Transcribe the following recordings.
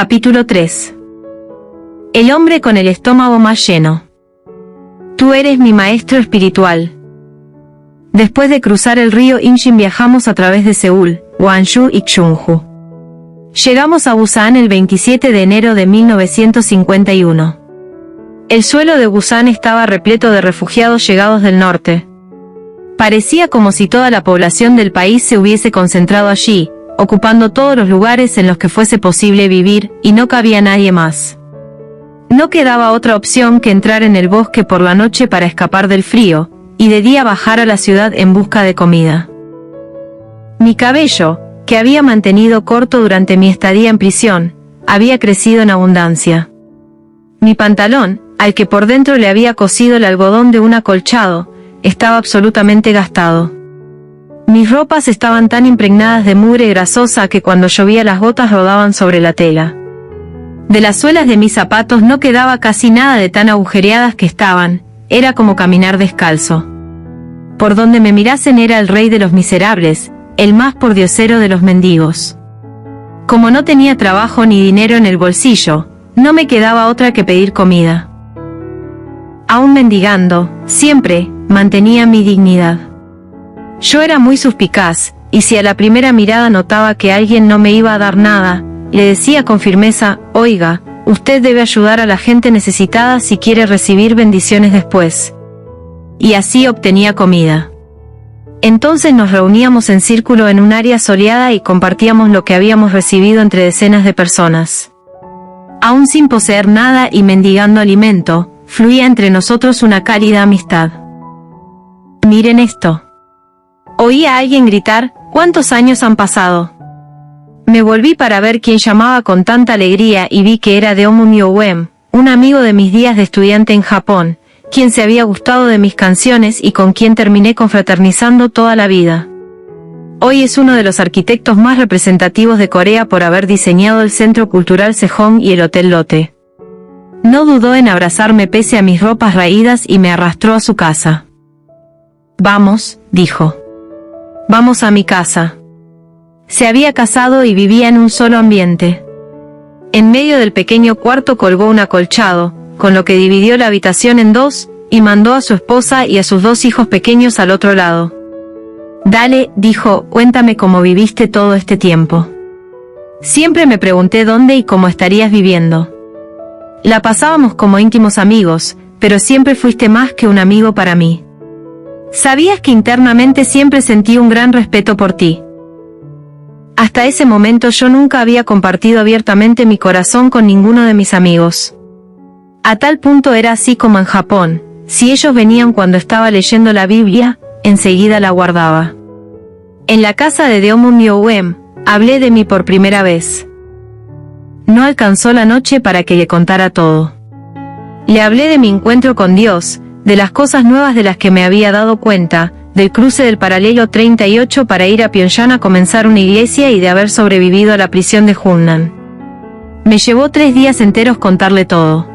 Capítulo 3. El hombre con el estómago más lleno. Tú eres mi maestro espiritual. Después de cruzar el río Imjin viajamos a través de Seúl, Gwangju y Chungju. Llegamos a Busan el 27 de enero de 1951. El suelo de Busan estaba repleto de refugiados llegados del norte. Parecía como si toda la población del país se hubiese concentrado allí, ocupando todos los lugares en los que fuese posible vivir, y no cabía nadie más. No quedaba otra opción que entrar en el bosque por la noche para escapar del frío, y de día bajar a la ciudad en busca de comida. Mi cabello, que había mantenido corto durante mi estadía en prisión, había crecido en abundancia. Mi pantalón, al que por dentro le había cosido el algodón de un acolchado, estaba absolutamente gastado. Mis ropas estaban tan impregnadas de mugre grasosa que cuando llovía las gotas rodaban sobre la tela. De las suelas de mis zapatos no quedaba casi nada de tan agujereadas que estaban, era como caminar descalzo. Por donde me mirasen era el rey de los miserables, el más pordiosero de los mendigos. Como no tenía trabajo ni dinero en el bolsillo, no me quedaba otra que pedir comida. Aún mendigando, siempre, mantenía mi dignidad. Yo era muy suspicaz, y si a la primera mirada notaba que alguien no me iba a dar nada, le decía con firmeza, oiga, usted debe ayudar a la gente necesitada si quiere recibir bendiciones después. Y así obtenía comida. Entonces nos reuníamos en círculo en un área soleada y compartíamos lo que habíamos recibido entre decenas de personas. Aún sin poseer nada y mendigando alimento, fluía entre nosotros una cálida amistad. Miren esto. Oí a alguien gritar, ¿cuántos años han pasado? Me volví para ver quién llamaba con tanta alegría y vi que era Deomu Myo-wem, un amigo de mis días de estudiante en Japón, quien se había gustado de mis canciones y con quien terminé confraternizando toda la vida. Hoy es uno de los arquitectos más representativos de Corea por haber diseñado el Centro Cultural Sejong y el Hotel Lotte. No dudó en abrazarme pese a mis ropas raídas y me arrastró a su casa. Vamos, dijo. Vamos a mi casa. Se había casado y vivía en un solo ambiente. En medio del pequeño cuarto colgó un acolchado, con lo que dividió la habitación en dos, y mandó a su esposa y a sus dos hijos pequeños al otro lado. Dale, dijo, cuéntame cómo viviste todo este tiempo. Siempre me pregunté dónde y cómo estarías viviendo. La pasábamos como íntimos amigos, pero siempre fuiste más que un amigo para mí. Sabías que internamente siempre sentí un gran respeto por ti. Hasta ese momento yo nunca había compartido abiertamente mi corazón con ninguno de mis amigos. A tal punto era así como en Japón, si ellos venían cuando estaba leyendo la Biblia, enseguida la guardaba. En la casa de Deomu Myo-wem, hablé de mí por primera vez. No alcanzó la noche para que le contara todo. Le hablé de mi encuentro con Dios, de las cosas nuevas de las que me había dado cuenta, del cruce del paralelo 38 para ir a Pyongyang a comenzar una iglesia y de haber sobrevivido a la prisión de Hunnan. Me llevó 3 días enteros contarle todo.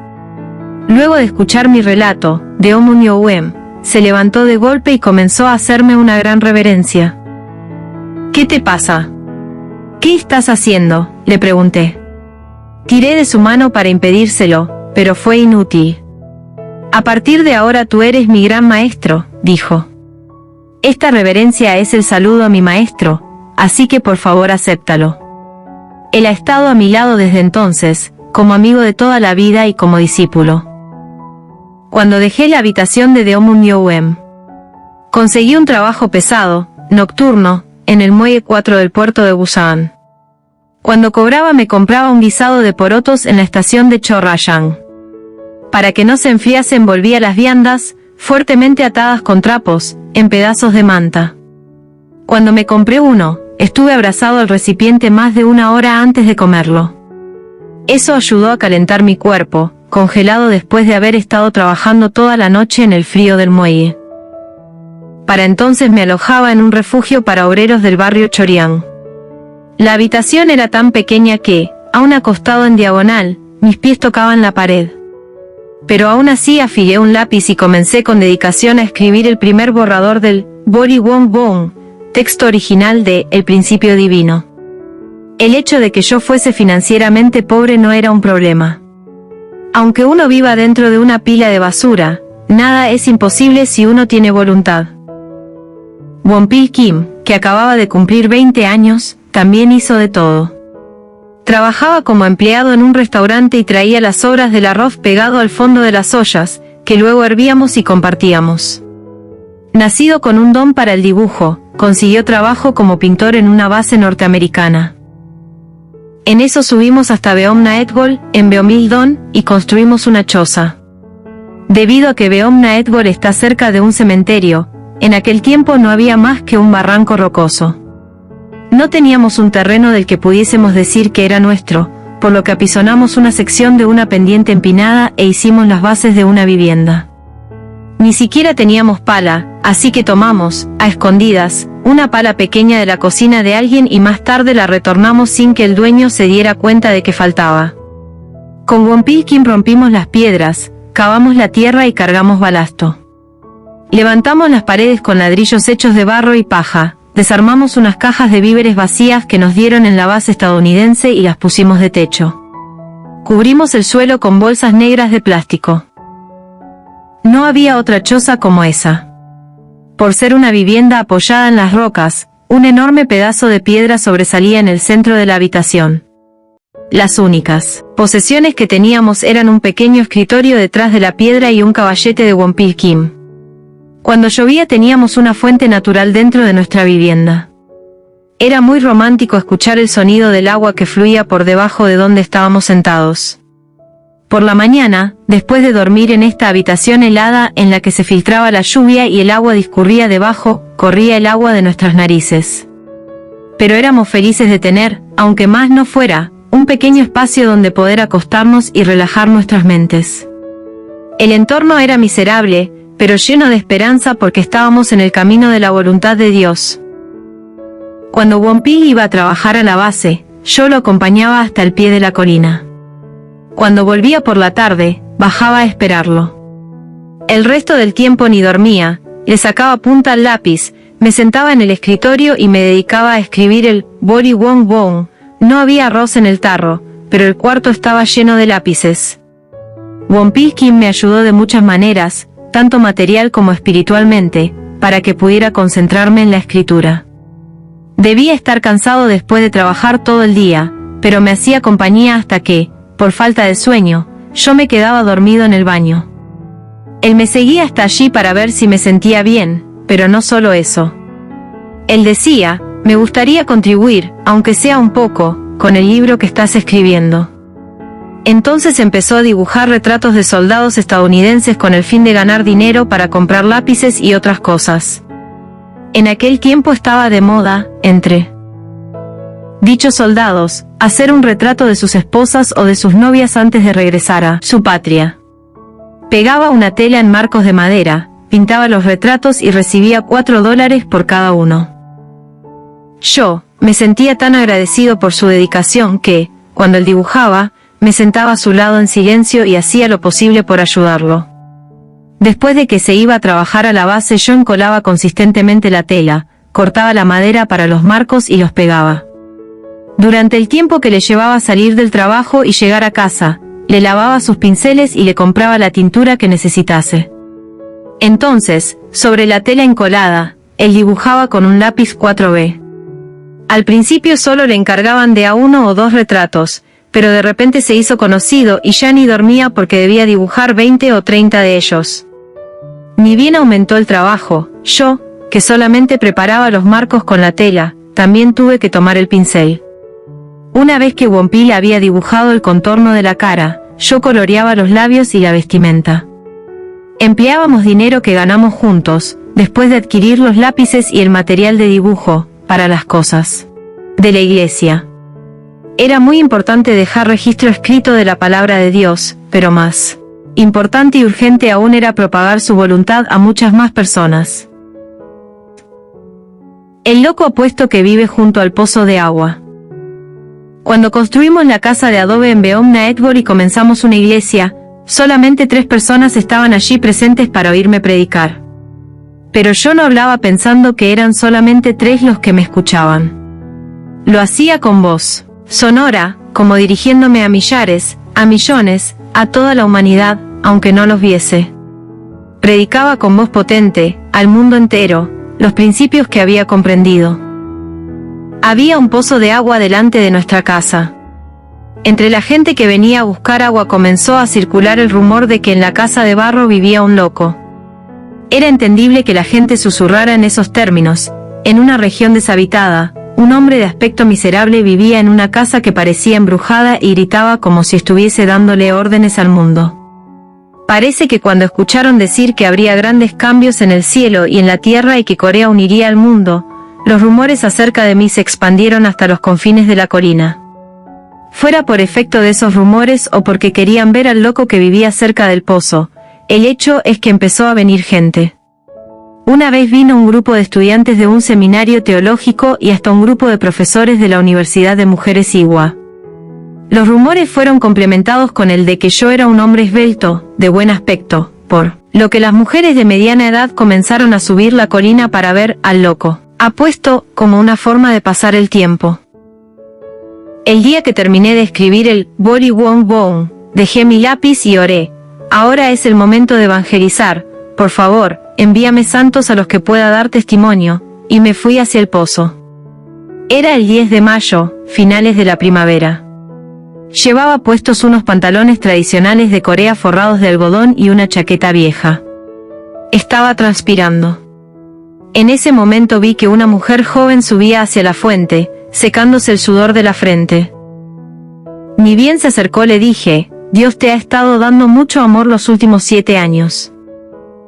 Luego de escuchar mi relato, Deomu Myo-wem se levantó de golpe y comenzó a hacerme una gran reverencia. ¿Qué te pasa? ¿Qué estás haciendo?, le pregunté. Tiré de su mano para impedírselo, pero fue inútil. A partir de ahora tú eres mi gran maestro, dijo. Esta reverencia es el saludo a mi maestro, así que por favor acéptalo. Él ha estado a mi lado desde entonces, como amigo de toda la vida y como discípulo. Cuando dejé la habitación de Deomu Myo-wem, conseguí un trabajo pesado, nocturno, en el muelle 4 del puerto de Busan. Cuando cobraba me compraba un guisado de porotos en la estación de Chorrayang. Para que no se enfriase envolvía las viandas, fuertemente atadas con trapos, en pedazos de manta. Cuando me compré uno, estuve abrazado al recipiente más de 1 hora antes de comerlo. Eso ayudó a calentar mi cuerpo, congelado después de haber estado trabajando toda la noche en el frío del muelle. Para entonces me alojaba en un refugio para obreros del barrio Choryang. La habitación era tan pequeña que, aún acostado en diagonal, mis pies tocaban la pared. Pero aún así afilé un lápiz y comencé con dedicación a escribir el primer borrador del Bori Wong Bong, texto original de El Principio Divino. El hecho de que yo fuese financieramente pobre no era un problema. Aunque uno viva dentro de una pila de basura, nada es imposible si uno tiene voluntad. Wonpil Kim, que acababa de cumplir 20 años, también hizo de todo. Trabajaba como empleado en un restaurante y traía las sobras del arroz pegado al fondo de las ollas, que luego hervíamos y compartíamos. Nacido con un don para el dibujo, consiguió trabajo como pintor en una base norteamericana. En eso subimos hasta Beom-na-Edgol, en Beomil-don, y construimos una choza. Debido a que Beom-na-Edgol está cerca de un cementerio, en aquel tiempo no había más que un barranco rocoso. No teníamos un terreno del que pudiésemos decir que era nuestro, por lo que apisonamos una sección de una pendiente empinada e hicimos las bases de una vivienda. Ni siquiera teníamos pala, así que tomamos, a escondidas, una pala pequeña de la cocina de alguien y más tarde la retornamos sin que el dueño se diera cuenta de que faltaba. Con Wonpil Kim rompimos las piedras, cavamos la tierra y cargamos balasto. Levantamos las paredes con ladrillos hechos de barro y paja, desarmamos unas cajas de víveres vacías que nos dieron en la base estadounidense y las pusimos de techo. Cubrimos el suelo con bolsas negras de plástico. No había otra choza como esa. Por ser una vivienda apoyada en las rocas, un enorme pedazo de piedra sobresalía en el centro de la habitación. Las únicas posesiones que teníamos eran un pequeño escritorio detrás de la piedra y un caballete de Wonpil Kim. Cuando llovía teníamos una fuente natural dentro de nuestra vivienda. Era muy romántico escuchar el sonido del agua que fluía por debajo de donde estábamos sentados. Por la mañana, después de dormir en esta habitación helada en la que se filtraba la lluvia y el agua discurría debajo, corría el agua de nuestras narices. Pero éramos felices de tener, aunque más no fuera, un pequeño espacio donde poder acostarnos y relajar nuestras mentes. El entorno era miserable, pero lleno de esperanza porque estábamos en el camino de la voluntad de Dios. Cuando Wonpil iba a trabajar a la base, yo lo acompañaba hasta el pie de la colina. Cuando volvía por la tarde, bajaba a esperarlo. El resto del tiempo ni dormía, le sacaba punta al lápiz, me sentaba en el escritorio y me dedicaba a escribir el Bori Wong Wong. No había arroz en el tarro, pero el cuarto estaba lleno de lápices. Wonpil Kim me ayudó de muchas maneras, tanto material como espiritualmente, para que pudiera concentrarme en la escritura. Debía estar cansado después de trabajar todo el día, pero me hacía compañía hasta que, por falta de sueño, yo me quedaba dormido en el baño. Él me seguía hasta allí para ver si me sentía bien, pero no solo eso. Él decía, me gustaría contribuir, aunque sea un poco, con el libro que estás escribiendo. Entonces empezó a dibujar retratos de soldados estadounidenses con el fin de ganar dinero para comprar lápices y otras cosas. En aquel tiempo estaba de moda, entre dichos soldados, hacer un retrato de sus esposas o de sus novias antes de regresar a su patria. Pegaba una tela en marcos de madera, pintaba los retratos y recibía $4 por cada uno. Yo, me sentía tan agradecido por su dedicación que, cuando él dibujaba, me sentaba a su lado en silencio y hacía lo posible por ayudarlo. Después de que se iba a trabajar a la base, yo encolaba consistentemente la tela, cortaba la madera para los marcos y los pegaba. Durante el tiempo que le llevaba a salir del trabajo y llegar a casa, le lavaba sus pinceles y le compraba la tintura que necesitase. Entonces, sobre la tela encolada, él dibujaba con un lápiz 4B. Al principio solo le encargaban de a 1 o 2 retratos, pero de repente se hizo conocido y ya ni dormía porque debía dibujar 20 o 30 de ellos. Ni bien aumentó el trabajo, yo, que solamente preparaba los marcos con la tela, también tuve que tomar el pincel. Una vez que Wonpil había dibujado el contorno de la cara, yo coloreaba los labios y la vestimenta. Empleábamos dinero que ganamos juntos, después de adquirir los lápices y el material de dibujo, para las cosas de la iglesia. Era muy importante dejar registro escrito de la palabra de Dios, pero más importante y urgente aún era propagar su voluntad a muchas más personas. El loco apuesto que vive junto al pozo de agua. Cuando construimos la casa de adobe en Beom-na-Edgol y comenzamos una iglesia, solamente 3 personas estaban allí presentes para oírme predicar. Pero yo no hablaba pensando que eran solamente 3 los que me escuchaban. Lo hacía con voz sonora, como dirigiéndome a millares, a millones, a toda la humanidad, aunque no los viese. Predicaba con voz potente, al mundo entero, los principios que había comprendido. Había un pozo de agua delante de nuestra casa. Entre la gente que venía a buscar agua comenzó a circular el rumor de que en la casa de barro vivía un loco. Era entendible que la gente susurrara en esos términos. En una región deshabitada, un hombre de aspecto miserable vivía en una casa que parecía embrujada y gritaba como si estuviese dándole órdenes al mundo. Parece que cuando escucharon decir que habría grandes cambios en el cielo y en la tierra y que Corea uniría al mundo, los rumores acerca de mí se expandieron hasta los confines de la colina. Fuera por efecto de esos rumores o porque querían ver al loco que vivía cerca del pozo, el hecho es que empezó a venir gente. Una vez vino un grupo de estudiantes de un seminario teológico y hasta un grupo de profesores de la Universidad de Mujeres Iguá. Los rumores fueron complementados con el de que yo era un hombre esbelto, de buen aspecto, por lo que las mujeres de mediana edad comenzaron a subir la colina para ver al loco, apuesto como una forma de pasar el tiempo. El día que terminé de escribir el Bori Wong Bone, dejé mi lápiz y oré. Ahora es el momento de evangelizar, por favor, envíame santos a los que pueda dar testimonio, y me fui hacia el pozo. Era el 10 de mayo, finales de la primavera. Llevaba puestos unos pantalones tradicionales de Corea forrados de algodón y una chaqueta vieja. Estaba transpirando. En ese momento vi que una mujer joven subía hacia la fuente, secándose el sudor de la frente. Ni bien se acercó le dije, Dios te ha estado dando mucho amor los últimos 7 años.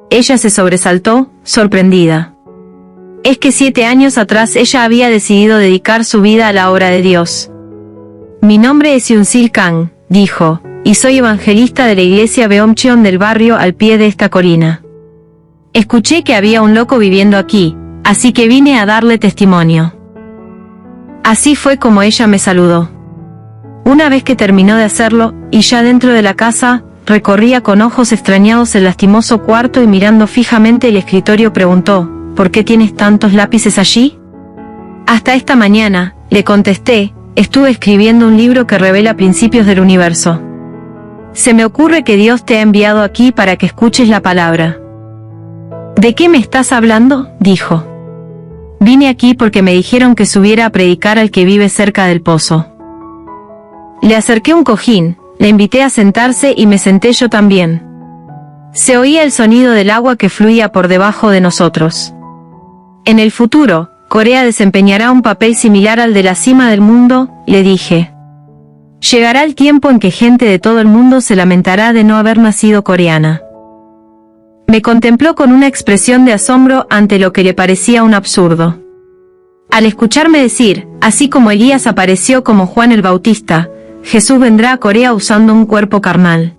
Ella se sobresaltó, sorprendida. Es que 7 años atrás ella había decidido dedicar su vida a la obra de Dios. Mi nombre es Yoon-sil Kang, dijo, y soy evangelista de la iglesia Beomcheon del barrio al pie de esta colina. Escuché que había un loco viviendo aquí, así que vine a darle testimonio. Así fue como ella me saludó. Una vez que terminó de hacerlo, y ya dentro de la casa, recorría con ojos extrañados el lastimoso cuarto y mirando fijamente el escritorio preguntó, ¿por qué tienes tantos lápices allí? Hasta esta mañana, le contesté, estuve escribiendo un libro que revela principios del universo. Se me ocurre que Dios te ha enviado aquí para que escuches la palabra. ¿De qué me estás hablando?, dijo. Vine aquí porque me dijeron que subiera a predicar al que vive cerca del pozo. Le acerqué un cojín, le invité a sentarse y me senté yo también. Se oía el sonido del agua que fluía por debajo de nosotros. En el futuro, Corea desempeñará un papel similar al de la cima del mundo, le dije. Llegará el tiempo en que gente de todo el mundo se lamentará de no haber nacido coreana. Me contempló con una expresión de asombro ante lo que le parecía un absurdo. Al escucharme decir, así como Elías apareció como Juan el Bautista, Jesús vendrá a Corea usando un cuerpo carnal.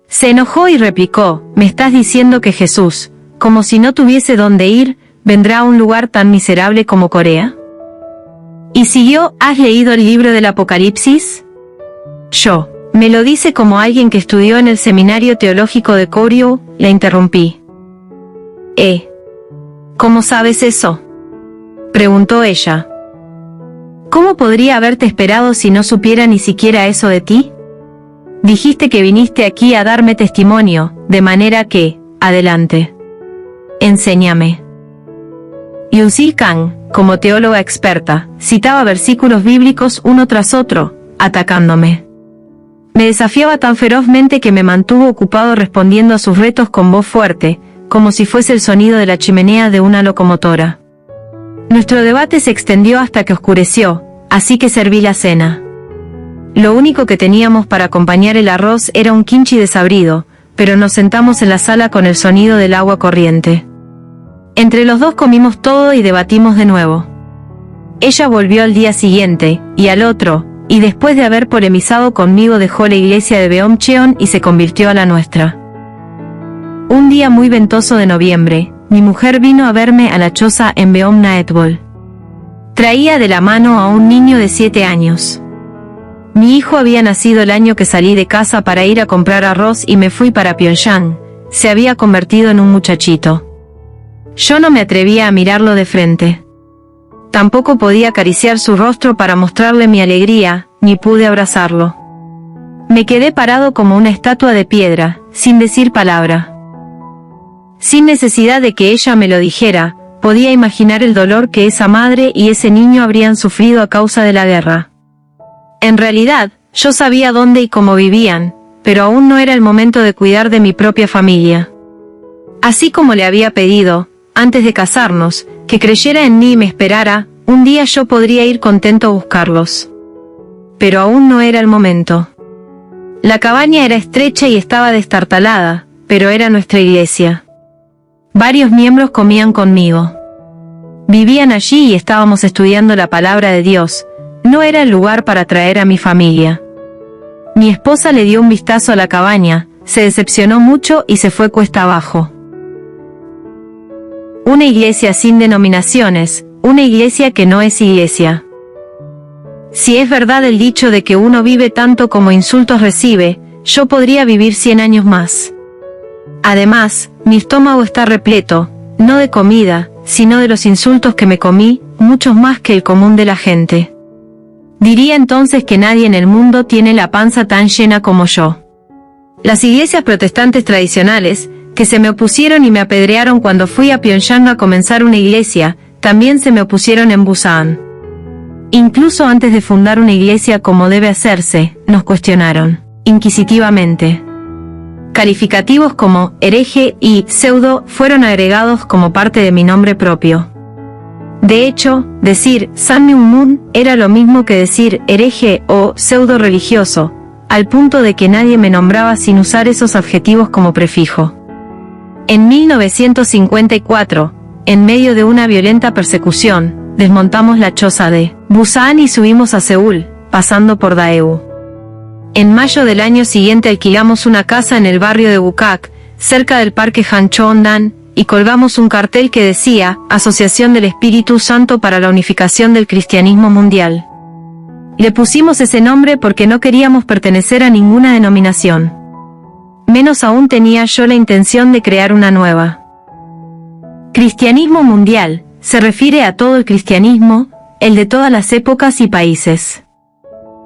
Se enojó y replicó, ¿me estás diciendo que Jesús, como si no tuviese dónde ir, vendrá a un lugar tan miserable como Corea? Y siguió, ¿has leído el libro del Apocalipsis? Yo, me lo dice como alguien que estudió en el seminario teológico de Koryo, la interrumpí. ¿Cómo sabes eso?, preguntó ella. ¿Cómo podría haberte esperado si no supiera ni siquiera eso de ti? Dijiste que viniste aquí a darme testimonio, de manera que, adelante. Enséñame. Yoon-sil Kang, como teóloga experta, citaba versículos bíblicos uno tras otro, atacándome. Me desafiaba tan ferozmente que me mantuvo ocupado respondiendo a sus retos con voz fuerte, como si fuese el sonido de la chimenea de una locomotora. Nuestro debate se extendió hasta que oscureció, así que serví la cena. Lo único que teníamos para acompañar el arroz era un kimchi desabrido, pero nos sentamos en la sala con el sonido del agua corriente. Entre los dos comimos todo y debatimos de nuevo. Ella volvió al día siguiente, y al otro, y después de haber polemizado conmigo dejó la iglesia de Beomcheon y se convirtió a la nuestra. Un día muy ventoso de noviembre, mi mujer vino a verme a la choza en Beomnaetbol. Traía de la mano a un niño de 7 años. Mi hijo había nacido el año que salí de casa para ir a comprar arroz y me fui para Pyongyang. Se había convertido en un muchachito. Yo no me atrevía a mirarlo de frente. tampoco podía acariciar su rostro para mostrarle mi alegría, ni pude abrazarlo. Me quedé parado como una estatua de piedra, sin decir palabra. Sin necesidad de que ella me lo dijera, podía imaginar el dolor que esa madre y ese niño habrían sufrido a causa de la guerra. En realidad, yo sabía dónde y cómo vivían, pero aún no era el momento de cuidar de mi propia familia. Así como le había pedido, antes de casarnos, que creyera en mí y me esperara, un día yo podría ir contento a buscarlos. Pero aún no era el momento. La cabaña era estrecha y estaba destartalada, pero era nuestra iglesia. Varios miembros comían conmigo. Vivían allí y estábamos estudiando la palabra de Dios. No era el lugar para traer a mi familia. Mi esposa le dio un vistazo a la cabaña, se decepcionó mucho y se fue cuesta abajo. Una iglesia sin denominaciones, una iglesia que no es iglesia. Si es verdad el dicho de que uno vive tanto como insultos recibe, yo podría vivir 100 años más. Además, mi estómago está repleto, no de comida, sino de los insultos que me comí, muchos más que el común de la gente. Diría entonces que nadie en el mundo tiene la panza tan llena como yo. Las iglesias protestantes tradicionales, que se me opusieron y me apedrearon cuando fui a Pyongyang a comenzar una iglesia, también se me opusieron en Busan. Incluso antes de fundar una iglesia como debe hacerse, nos cuestionaron, inquisitivamente. Calificativos como hereje y pseudo fueron agregados como parte de mi nombre propio. De hecho, decir San Myung-moon era lo mismo que decir hereje o pseudo religioso, al punto de que nadie me nombraba sin usar esos adjetivos como prefijo. En 1954, en medio de una violenta persecución, desmontamos la choza de Busan y subimos a Seúl, pasando por Daegu. En mayo del año siguiente alquilamos una casa en el barrio de Bukak, cerca del parque Hancheondan, y colgamos un cartel que decía, Asociación del Espíritu Santo para la Unificación del Cristianismo Mundial. Le pusimos ese nombre porque no queríamos pertenecer a ninguna denominación. Menos aún tenía yo la intención de crear una nueva. Cristianismo mundial, se refiere a todo el cristianismo, el de todas las épocas y países.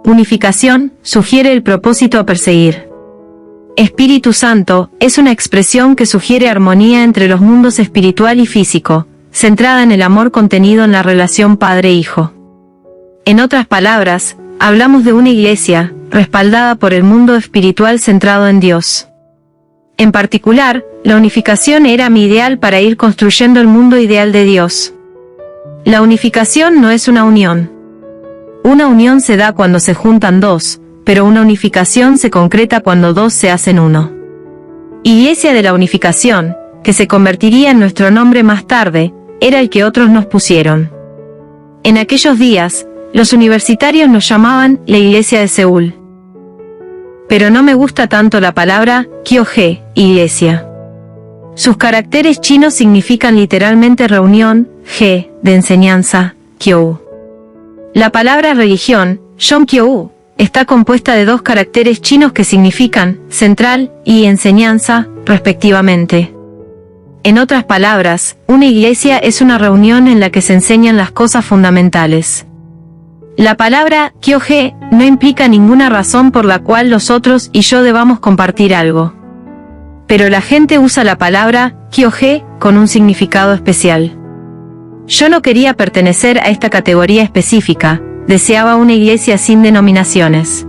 Unificación, sugiere el propósito a perseguir. Espíritu Santo, es una expresión que sugiere armonía entre los mundos espiritual y físico, centrada en el amor contenido en la relación padre-hijo. En otras palabras, hablamos de una iglesia, respaldada por el mundo espiritual centrado en Dios. En particular, la unificación era mi ideal para ir construyendo el mundo ideal de Dios. La unificación no es una unión. Una unión se da cuando se juntan dos, pero una unificación se concreta cuando dos se hacen uno. Iglesia de la Unificación, que se convertiría en nuestro nombre más tarde, era el que otros nos pusieron. En aquellos días, los universitarios nos llamaban la Iglesia de Seúl. Pero no me gusta tanto la palabra Kyoje, iglesia. Sus caracteres chinos significan literalmente reunión, G, de enseñanza, Kyou. La palabra religión, Yongkyou, está compuesta de dos caracteres chinos que significan central y enseñanza, respectivamente. En otras palabras, una iglesia es una reunión en la que se enseñan las cosas fundamentales. La palabra Kyoje no implica ninguna razón por la cual los otros y yo debamos compartir algo. Pero la gente usa la palabra Kyoje con un significado especial. Yo no quería pertenecer a esta categoría específica, deseaba una iglesia sin denominaciones.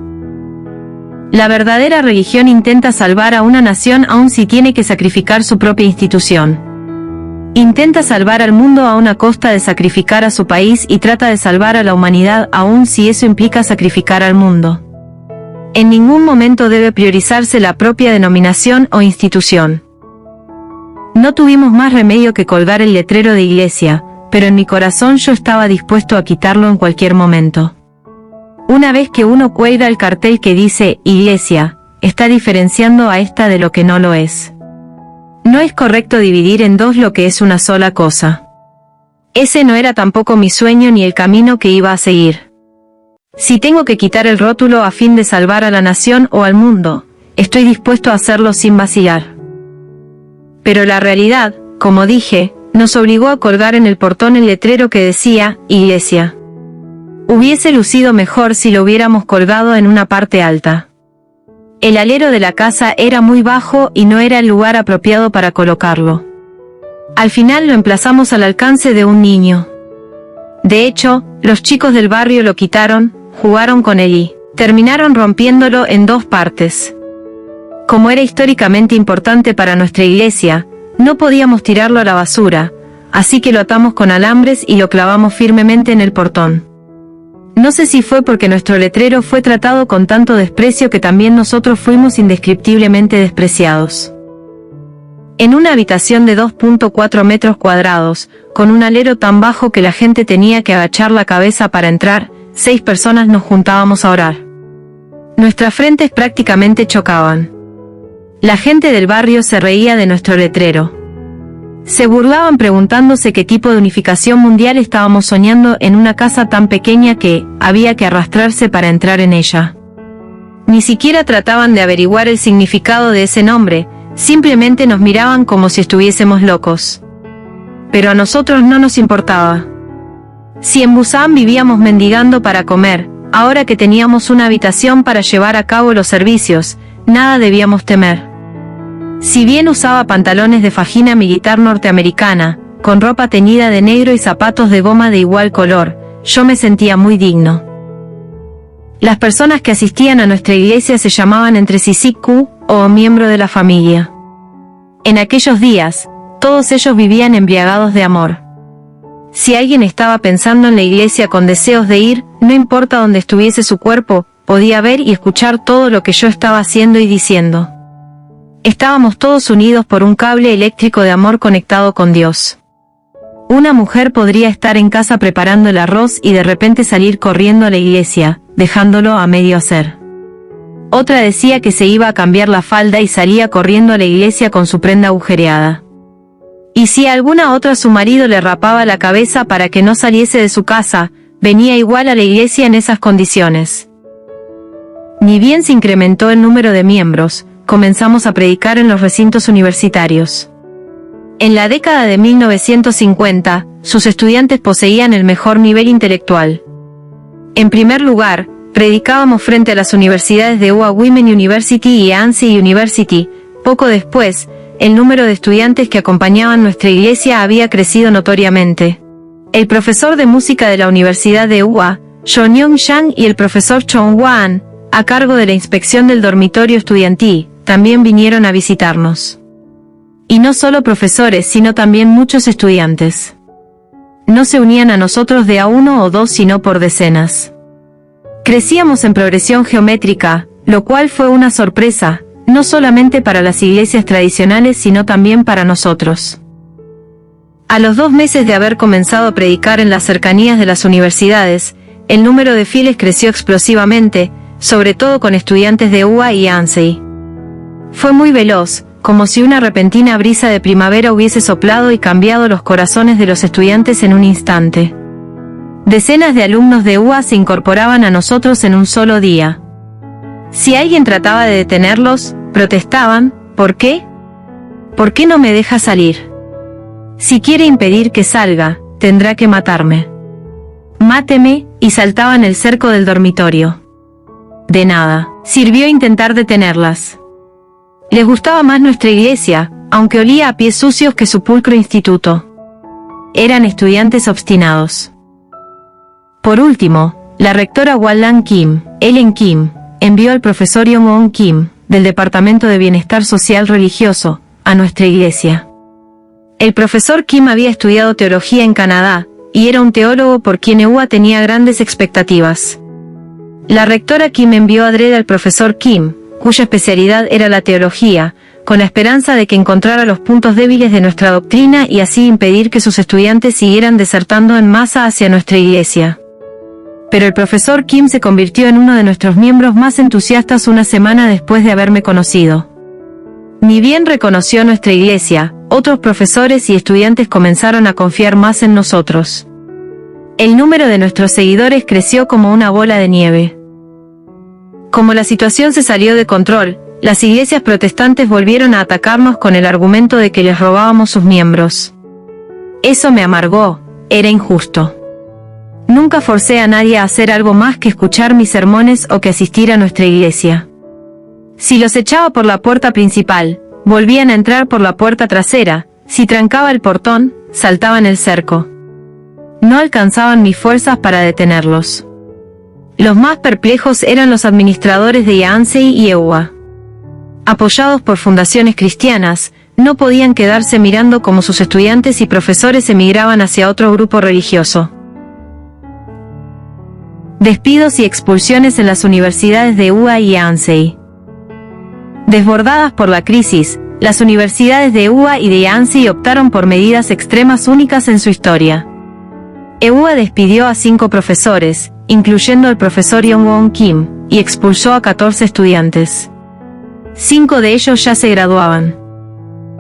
La verdadera religión intenta salvar a una nación aun si tiene que sacrificar su propia institución. Intenta salvar al mundo a una costa de sacrificar a su país y trata de salvar a la humanidad aun si eso implica sacrificar al mundo. En ningún momento debe priorizarse la propia denominación o institución. No tuvimos más remedio que colgar el letrero de iglesia, pero en mi corazón yo estaba dispuesto a quitarlo en cualquier momento. Una vez que uno cuelga el cartel que dice iglesia, está diferenciando a esta de lo que no lo es. No es correcto dividir en dos lo que es una sola cosa. Ese no era tampoco mi sueño ni el camino que iba a seguir. Si tengo que quitar el rótulo a fin de salvar a la nación o al mundo, estoy dispuesto a hacerlo sin vacilar. Pero la realidad, como dije, nos obligó a colgar en el portón el letrero que decía, iglesia. Hubiese lucido mejor si lo hubiéramos colgado en una parte alta. El alero de la casa era muy bajo y no era el lugar apropiado para colocarlo. Al final lo emplazamos al alcance de un niño. De hecho, los chicos del barrio lo quitaron, jugaron con él y terminaron rompiéndolo en 2 partes. Como era históricamente importante para nuestra iglesia, no podíamos tirarlo a la basura, así que lo atamos con alambres y lo clavamos firmemente en el portón. No sé si fue porque nuestro letrero fue tratado con tanto desprecio que también nosotros fuimos indescriptiblemente despreciados. En una habitación de 2.4 metros cuadrados, con un alero tan bajo que la gente tenía que agachar la cabeza para entrar, 6 personas nos juntábamos a orar. Nuestras frentes prácticamente chocaban. La gente del barrio se reía de nuestro letrero. Se burlaban preguntándose qué tipo de unificación mundial estábamos soñando en una casa tan pequeña que había que arrastrarse para entrar en ella. Ni siquiera trataban de averiguar el significado de ese nombre, simplemente nos miraban como si estuviésemos locos. Pero a nosotros no nos importaba. Si en Busan vivíamos mendigando para comer, ahora que teníamos una habitación para llevar a cabo los servicios, nada debíamos temer. Si bien usaba pantalones de fajina militar norteamericana, con ropa teñida de negro y zapatos de goma de igual color, yo me sentía muy digno. Las personas que asistían a nuestra iglesia se llamaban entre sí Sikku, o miembro de la familia. En aquellos días, todos ellos vivían embriagados de amor. Si alguien estaba pensando en la iglesia con deseos de ir, no importa dónde estuviese su cuerpo, podía ver y escuchar todo lo que yo estaba haciendo y diciendo. Estábamos todos unidos por un cable eléctrico de amor conectado con Dios. Una mujer podría estar en casa preparando el arroz y de repente salir corriendo a la iglesia, dejándolo a medio hacer. Otra decía que se iba a cambiar la falda y salía corriendo a la iglesia con su prenda agujereada. Y si a alguna otra su marido le rapaba la cabeza para que no saliese de su casa, venía igual a la iglesia en esas condiciones. Ni bien se incrementó el número de miembros, comenzamos a predicar en los recintos universitarios. En la década de 1950, sus estudiantes poseían el mejor nivel intelectual. En primer lugar, predicábamos frente a las universidades de UA Women University y Ansei University. Poco después, el número de estudiantes que acompañaban nuestra iglesia había crecido notoriamente. El profesor de música de la Universidad de UA, Jo Myung-shang, y el profesor Chong Hwan, a cargo de la inspección del dormitorio estudiantil, también vinieron a visitarnos. Y no solo profesores, sino también muchos estudiantes. No se unían a nosotros de a 1 o 2, sino por decenas. Crecíamos en progresión geométrica, lo cual fue una sorpresa, no solamente para las iglesias tradicionales sino también para nosotros. A los 2 meses de haber comenzado a predicar en las cercanías de las universidades, el número de fieles creció explosivamente, sobre todo con estudiantes de UA y Ansei. Fue muy veloz, como si una repentina brisa de primavera hubiese soplado y cambiado los corazones de los estudiantes en un instante. Decenas de alumnos de UA se incorporaban a nosotros en un solo día. Si alguien trataba de detenerlos, protestaban, ¿por qué? ¿Por qué no me deja salir? Si quiere impedir que salga, tendrá que matarme. Máteme, y saltaban el cerco del dormitorio. De nada sirvió intentar detenerlas. Les gustaba más nuestra iglesia, aunque olía a pies sucios que su pulcro instituto. Eran estudiantes obstinados. Por último, la rectora Wallan Kim, Ellen Kim, envió al profesor Yong-won Kim, del Departamento de Bienestar Social Religioso, a nuestra iglesia. El profesor Kim había estudiado teología en Canadá, y era un teólogo por quien UA tenía grandes expectativas. La rectora Kim envió adrede al profesor Kim, cuya especialidad era la teología, con la esperanza de que encontrara los puntos débiles de nuestra doctrina y así impedir que sus estudiantes siguieran desertando en masa hacia nuestra iglesia. Pero el profesor Kim se convirtió en uno de nuestros miembros más entusiastas una semana después de haberme conocido. Ni bien reconoció nuestra iglesia, otros profesores y estudiantes comenzaron a confiar más en nosotros. El número de nuestros seguidores creció como una bola de nieve. Como la situación se salió de control, las iglesias protestantes volvieron a atacarnos con el argumento de que les robábamos sus miembros. Eso me amargó, era injusto. Nunca forcé a nadie a hacer algo más que escuchar mis sermones o que asistir a nuestra iglesia. Si los echaba por la puerta principal, volvían a entrar por la puerta trasera. Si trancaba el portón, saltaban el cerco. No alcanzaban mis fuerzas para detenerlos. Los más perplejos eran los administradores de Yancey y EUA. Apoyados por fundaciones cristianas, no podían quedarse mirando cómo sus estudiantes y profesores emigraban hacia otro grupo religioso. Despidos y expulsiones en las universidades de EUA y Yancey. Desbordadas por la crisis, las universidades de EUA y de Yancey optaron por medidas extremas únicas en su historia. EUA despidió a 5 profesores, incluyendo al profesor Young-Won Kim, y expulsó a 14 estudiantes. 5 de ellos ya se graduaban.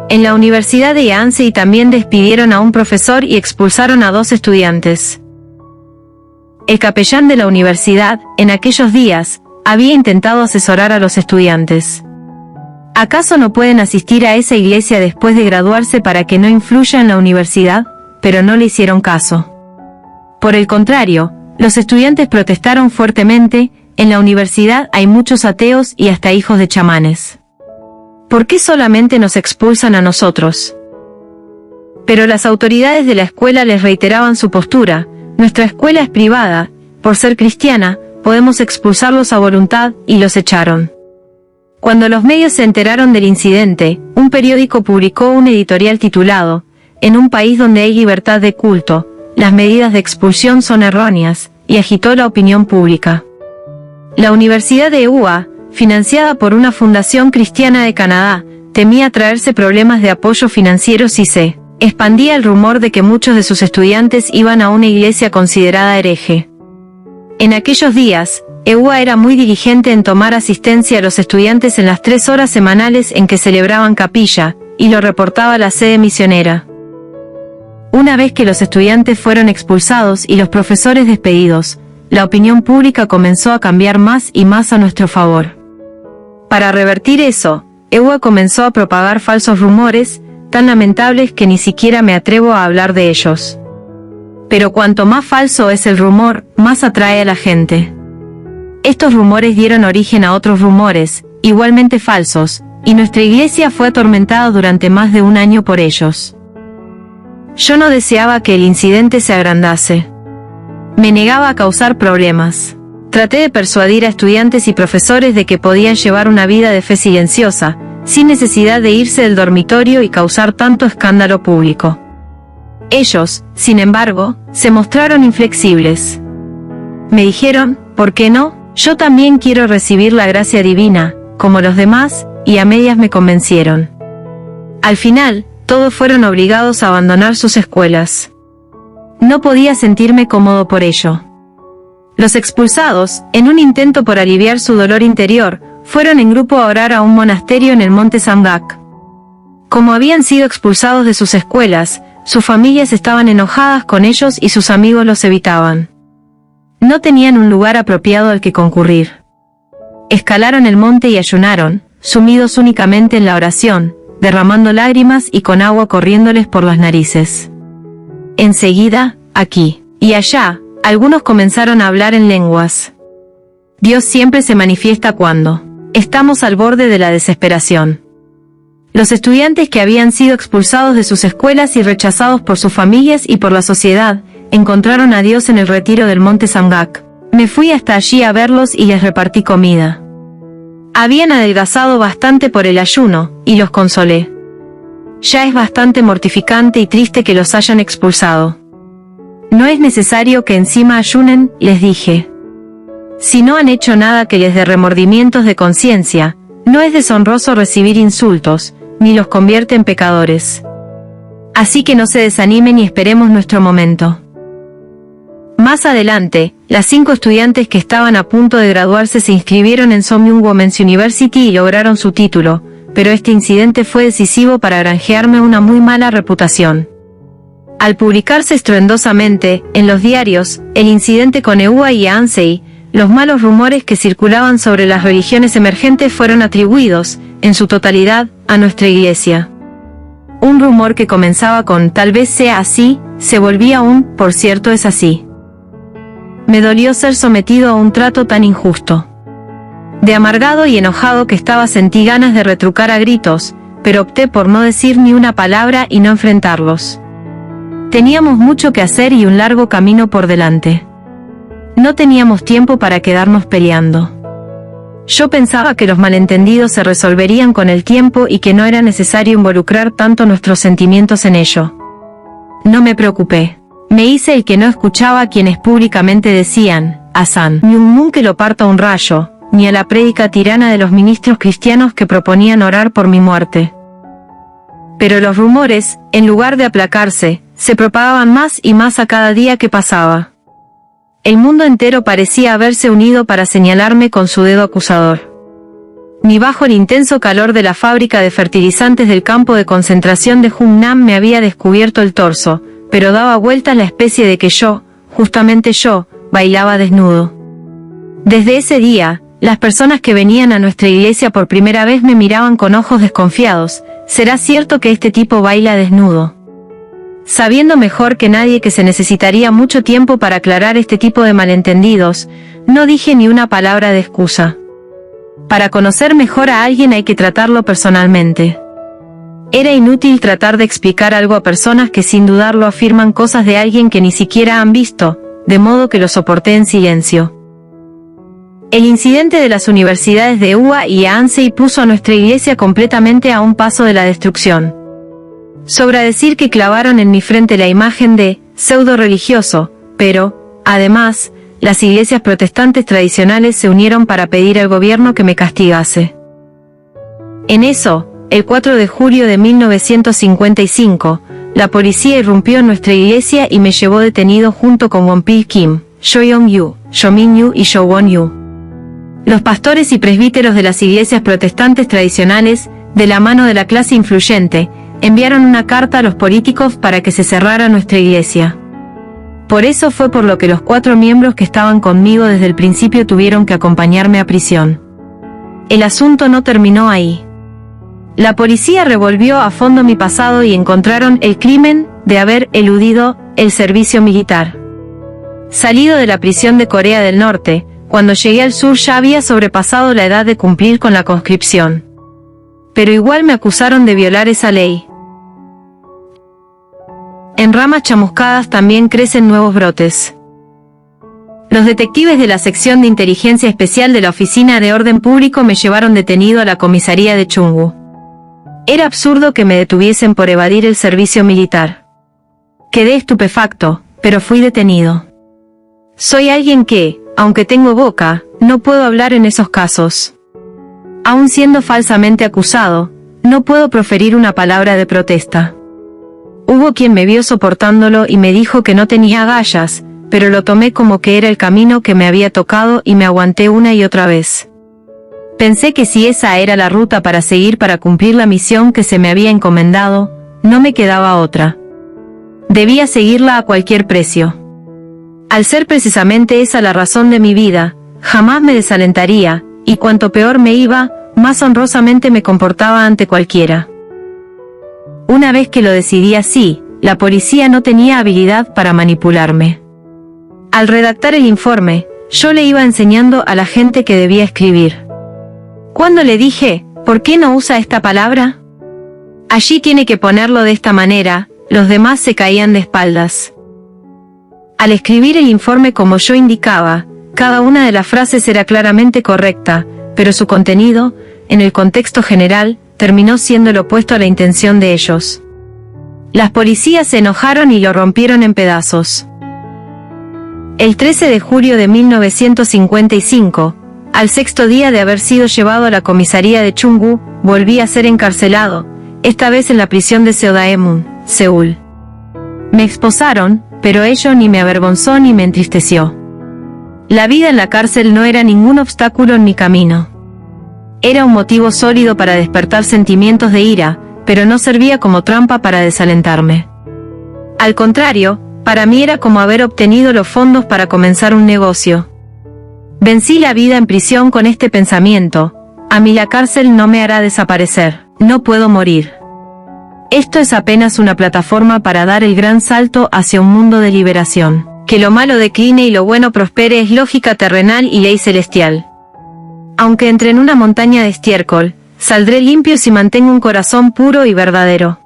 En la Universidad de Yancey también despidieron a un profesor y expulsaron a 2 estudiantes. El capellán de la universidad, en aquellos días, había intentado asesorar a los estudiantes. ¿Acaso no pueden asistir a esa iglesia después de graduarse para que no influya en la universidad? Pero no le hicieron caso. Por el contrario, los estudiantes protestaron fuertemente. En la universidad hay muchos ateos y hasta hijos de chamanes. ¿Por qué solamente nos expulsan a nosotros? Pero las autoridades de la escuela les reiteraban su postura. Nuestra escuela es privada, por ser cristiana, podemos expulsarlos a voluntad, y los echaron. Cuando los medios se enteraron del incidente, un periódico publicó un editorial titulado, «En un país donde hay libertad de culto, las medidas de expulsión son erróneas», y agitó la opinión pública. La Universidad de EUA, financiada por una fundación cristiana de Canadá, temía traerse problemas de apoyo financiero si se expandía el rumor de que muchos de sus estudiantes iban a una iglesia considerada hereje. En aquellos días, EUA era muy diligente en tomar asistencia a los estudiantes en las 3 horas semanales en que celebraban capilla, y lo reportaba a la sede misionera. Una vez que los estudiantes fueron expulsados y los profesores despedidos, la opinión pública comenzó a cambiar más y más a nuestro favor. Para revertir eso, EUA comenzó a propagar falsos rumores, tan lamentables que ni siquiera me atrevo a hablar de ellos. Pero cuanto más falso es el rumor, más atrae a la gente. Estos rumores dieron origen a otros rumores, igualmente falsos, y nuestra iglesia fue atormentada durante más de un año por ellos. Yo no deseaba que el incidente se agrandase. Me negaba a causar problemas. Traté de persuadir a estudiantes y profesores de que podían llevar una vida de fe silenciosa, sin necesidad de irse del dormitorio y causar tanto escándalo público. Ellos, sin embargo, se mostraron inflexibles. Me dijeron, ¿por qué no? Yo también quiero recibir la gracia divina, como los demás, y a medias me convencieron. Al final, todos fueron obligados a abandonar sus escuelas. No podía sentirme cómodo por ello. Los expulsados, en un intento por aliviar su dolor interior, fueron en grupo a orar a un monasterio en el monte Samgak. Como habían sido expulsados de sus escuelas, sus familias estaban enojadas con ellos y sus amigos los evitaban. No tenían un lugar apropiado al que concurrir. Escalaron el monte y ayunaron, sumidos únicamente en la oración, derramando lágrimas y con agua corriéndoles por las narices. Enseguida, aquí y allá, algunos comenzaron a hablar en lenguas. Dios siempre se manifiesta cuando estamos al borde de la desesperación. Los estudiantes que habían sido expulsados de sus escuelas y rechazados por sus familias y por la sociedad, encontraron a Dios en el retiro del monte Samgak. Me fui hasta allí a verlos y les repartí comida. Habían adelgazado bastante por el ayuno, y los consolé. Ya es bastante mortificante y triste que los hayan expulsado. No es necesario que encima ayunen, les dije. Si no han hecho nada que les dé remordimientos de conciencia, no es deshonroso recibir insultos, ni los convierte en pecadores. Así que no se desanimen y esperemos nuestro momento. Más adelante, las 5 estudiantes que estaban a punto de graduarse se inscribieron en Sommyung Women's University y lograron su título, pero este incidente fue decisivo para granjearme una muy mala reputación. Al publicarse estruendosamente, en los diarios, el incidente con EUA y Yancey, los malos rumores que circulaban sobre las religiones emergentes fueron atribuidos, en su totalidad, a nuestra iglesia. Un rumor que comenzaba con tal vez sea así, se volvía un por cierto es así. Me dolió ser sometido a un trato tan injusto. De amargado y enojado que estaba sentí ganas de retrucar a gritos, pero opté por no decir ni una palabra y no enfrentarlos. Teníamos mucho que hacer y un largo camino por delante. No teníamos tiempo para quedarnos peleando. Yo pensaba que los malentendidos se resolverían con el tiempo y que no era necesario involucrar tanto nuestros sentimientos en ello. No me preocupé. Me hice el que no escuchaba a quienes públicamente decían, a San Myung-moon que lo parta un rayo, ni a la prédica tirana de los ministros cristianos que proponían orar por mi muerte. Pero los rumores, en lugar de aplacarse, se propagaban más y más a cada día que pasaba. El mundo entero parecía haberse unido para señalarme con su dedo acusador. Ni bajo el intenso calor de la fábrica de fertilizantes del campo de concentración de Hungnam me había descubierto el torso, pero daba vueltas la especie de que yo, justamente yo, bailaba desnudo. Desde ese día, las personas que venían a nuestra iglesia por primera vez me miraban con ojos desconfiados. ¿Será cierto que este tipo baila desnudo? Sabiendo mejor que nadie que se necesitaría mucho tiempo para aclarar este tipo de malentendidos, no dije ni una palabra de excusa. Para conocer mejor a alguien hay que tratarlo personalmente. Era inútil tratar de explicar algo a personas que sin dudarlo afirman cosas de alguien que ni siquiera han visto, de modo que lo soporté en silencio. El incidente de las universidades de Ua y Ansei puso a nuestra iglesia completamente a un paso de la destrucción. Sobra decir que clavaron en mi frente la imagen de pseudo religioso, pero, además, las iglesias protestantes tradicionales se unieron para pedir al gobierno que me castigase. En eso, el 4 de julio de 1955, la policía irrumpió en nuestra iglesia y me llevó detenido junto con Wonpil Kim, Yoyong-yu, Yomin-yu y Jowon-yu. Los pastores y presbíteros de las iglesias protestantes tradicionales, de la mano de la clase influyente, enviaron una carta a los políticos para que se cerrara nuestra iglesia. Por eso fue por lo que los 4 miembros que estaban conmigo desde el principio tuvieron que acompañarme a prisión. El asunto no terminó ahí. La policía revolvió a fondo mi pasado y encontraron el crimen de haber eludido el servicio militar. Salido de la prisión de Corea del Norte, cuando llegué al sur ya había sobrepasado la edad de cumplir con la conscripción. Pero igual me acusaron de violar esa ley. En ramas chamuscadas también crecen nuevos brotes. Los detectives de la sección de inteligencia especial de la Oficina de Orden Público me llevaron detenido a la comisaría de Chungju. Era absurdo que me detuviesen por evadir el servicio militar. Quedé estupefacto, pero fui detenido. Soy alguien que, aunque tengo boca, no puedo hablar en esos casos. Aun siendo falsamente acusado, no puedo proferir una palabra de protesta. Hubo quien me vio soportándolo y me dijo que no tenía agallas, pero lo tomé como que era el camino que me había tocado y me aguanté una y otra vez. Pensé que si esa era la ruta para seguir para cumplir la misión que se me había encomendado, no me quedaba otra. Debía seguirla a cualquier precio. Al ser precisamente esa la razón de mi vida, jamás me desalentaría, y cuanto peor me iba, más honrosamente me comportaba ante cualquiera. Una vez que lo decidí así, la policía no tenía habilidad para manipularme. Al redactar el informe, yo le iba enseñando a la gente que debía escribir. Cuando le dije, ¿por qué no usa esta palabra? Allí tiene que ponerlo de esta manera, los demás se caían de espaldas. Al escribir el informe como yo indicaba, cada una de las frases era claramente correcta, pero su contenido, en el contexto general, terminó siendo el opuesto a la intención de ellos. Las policías se enojaron y lo rompieron en pedazos. El 13 de julio de 1955, al 6º día de haber sido llevado a la comisaría de Chungju, volví a ser encarcelado, esta vez en la prisión de Seodaemun, Seúl. Me esposaron, pero ello ni me avergonzó ni me entristeció. La vida en la cárcel no era ningún obstáculo en mi camino. Era un motivo sólido para despertar sentimientos de ira, pero no servía como trampa para desalentarme. Al contrario, para mí era como haber obtenido los fondos para comenzar un negocio. Vencí la vida en prisión con este pensamiento: a mí la cárcel no me hará desaparecer, no puedo morir. Esto es apenas una plataforma para dar el gran salto hacia un mundo de liberación. Que lo malo decline y lo bueno prospere es lógica terrenal y ley celestial. Aunque entre en una montaña de estiércol, saldré limpio si mantengo un corazón puro y verdadero.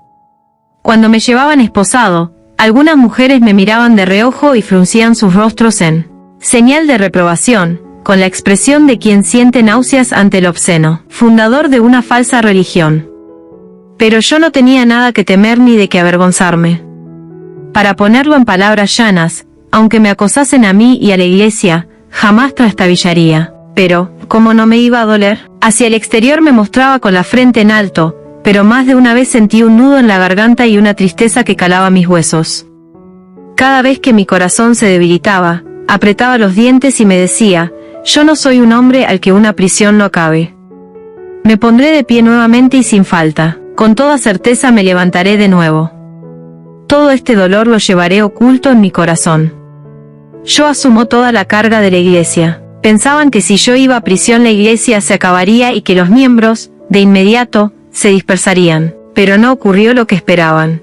Cuando me llevaban esposado, algunas mujeres me miraban de reojo y fruncían sus rostros en señal de reprobación, con la expresión de quien siente náuseas ante el obsceno, fundador de una falsa religión. Pero yo no tenía nada que temer ni de qué avergonzarme. Para ponerlo en palabras llanas, aunque me acosasen a mí y a la iglesia, jamás trastabillaría. Pero, ¿cómo no me iba a doler? Hacia el exterior me mostraba con la frente en alto, pero más de una vez sentí un nudo en la garganta y una tristeza que calaba mis huesos. Cada vez que mi corazón se debilitaba, apretaba los dientes y me decía, yo no soy un hombre al que una prisión lo acabe. Me pondré de pie nuevamente y sin falta. Con toda certeza me levantaré de nuevo. Todo este dolor lo llevaré oculto en mi corazón. Yo asumo toda la carga de la iglesia. Pensaban que si yo iba a prisión la iglesia se acabaría y que los miembros, de inmediato, se dispersarían. Pero no ocurrió lo que esperaban.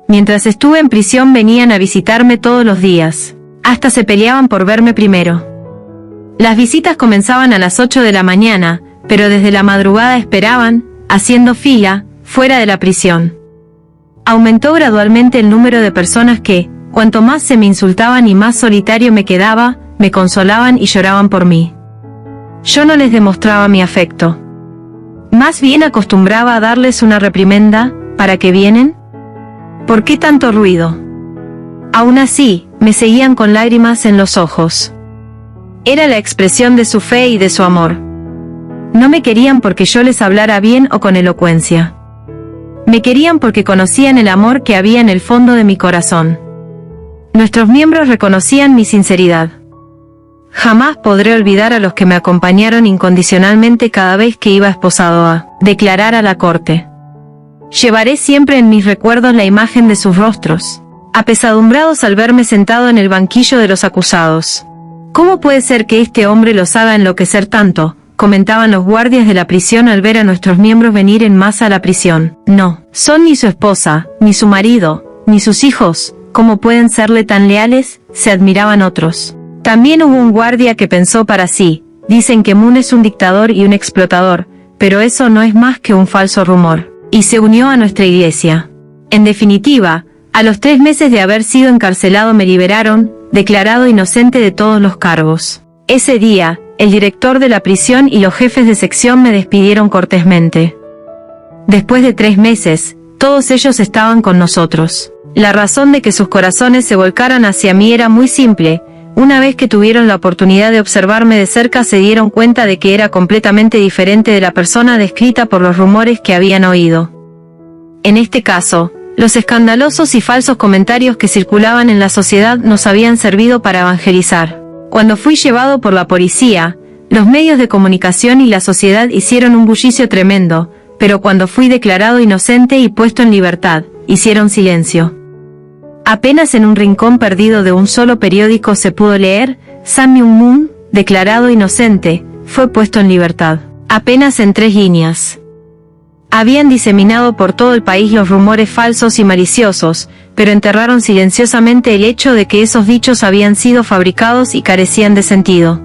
Mientras estuve en prisión venían a visitarme todos los días. Hasta se peleaban por verme primero. Las visitas comenzaban a las 8 de la mañana, pero desde la madrugada esperaban, haciendo fila, fuera de la prisión. Aumentó gradualmente el número de personas que, cuanto más se me insultaban y más solitario me quedaba, me consolaban y lloraban por mí. Yo no les demostraba mi afecto. Más bien acostumbraba a darles una reprimenda, ¿para qué vienen? ¿Por qué tanto ruido? Aún así, me seguían con lágrimas en los ojos. Era la expresión de su fe y de su amor. No me querían porque yo les hablara bien o con elocuencia. Me querían porque conocían el amor que había en el fondo de mi corazón. Nuestros miembros reconocían mi sinceridad. Jamás podré olvidar a los que me acompañaron incondicionalmente cada vez que iba esposado a declarar a la corte. Llevaré siempre en mis recuerdos la imagen de sus rostros, apesadumbrados al verme sentado en el banquillo de los acusados. ¿Cómo puede ser que este hombre los haga enloquecer tanto?, comentaban los guardias de la prisión al ver a nuestros miembros venir en masa a la prisión. No, son ni su esposa, ni su marido, ni sus hijos, ¿cómo pueden serle tan leales?, se admiraban otros. También hubo un guardia que pensó para sí, dicen que Moon es un dictador y un explotador, pero eso no es más que un falso rumor, y se unió a nuestra iglesia. En definitiva, a los 3 meses de haber sido encarcelado me liberaron, declarado inocente de todos los cargos. Ese día, el director de la prisión y los jefes de sección me despidieron cortésmente. Después de 3 meses, todos ellos estaban con nosotros. La razón de que sus corazones se volcaran hacia mí era muy simple. Una vez que tuvieron la oportunidad de observarme de cerca se dieron cuenta de que era completamente diferente de la persona descrita por los rumores que habían oído. En este caso, los escandalosos y falsos comentarios que circulaban en la sociedad nos habían servido para evangelizar. Cuando fui llevado por la policía, los medios de comunicación y la sociedad hicieron un bullicio tremendo, pero cuando fui declarado inocente y puesto en libertad, hicieron silencio. Apenas en un rincón perdido de un solo periódico se pudo leer, Sam Myung-moon, declarado inocente, fue puesto en libertad. Apenas en 3 líneas. Habían diseminado por todo el país los rumores falsos y maliciosos, pero enterraron silenciosamente el hecho de que esos dichos habían sido fabricados y carecían de sentido.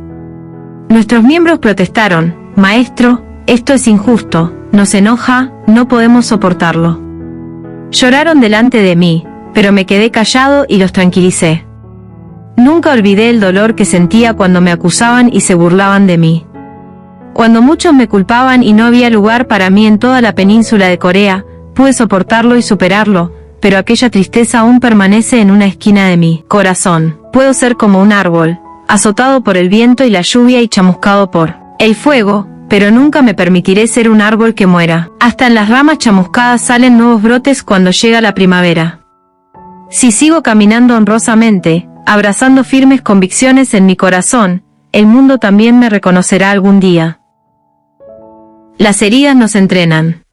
Nuestros miembros protestaron, maestro, esto es injusto, nos enoja, no podemos soportarlo. Lloraron delante de mí, pero me quedé callado y los tranquilicé. Nunca olvidé el dolor que sentía cuando me acusaban y se burlaban de mí. Cuando muchos me culpaban y no había lugar para mí en toda la península de Corea, pude soportarlo y superarlo, pero aquella tristeza aún permanece en una esquina de mi corazón. Puedo ser como un árbol, azotado por el viento y la lluvia y chamuscado por el fuego, pero nunca me permitiré ser un árbol que muera. Hasta en las ramas chamuscadas salen nuevos brotes cuando llega la primavera. Si sigo caminando honrosamente, abrazando firmes convicciones en mi corazón, el mundo también me reconocerá algún día. Las heridas nos entrenan.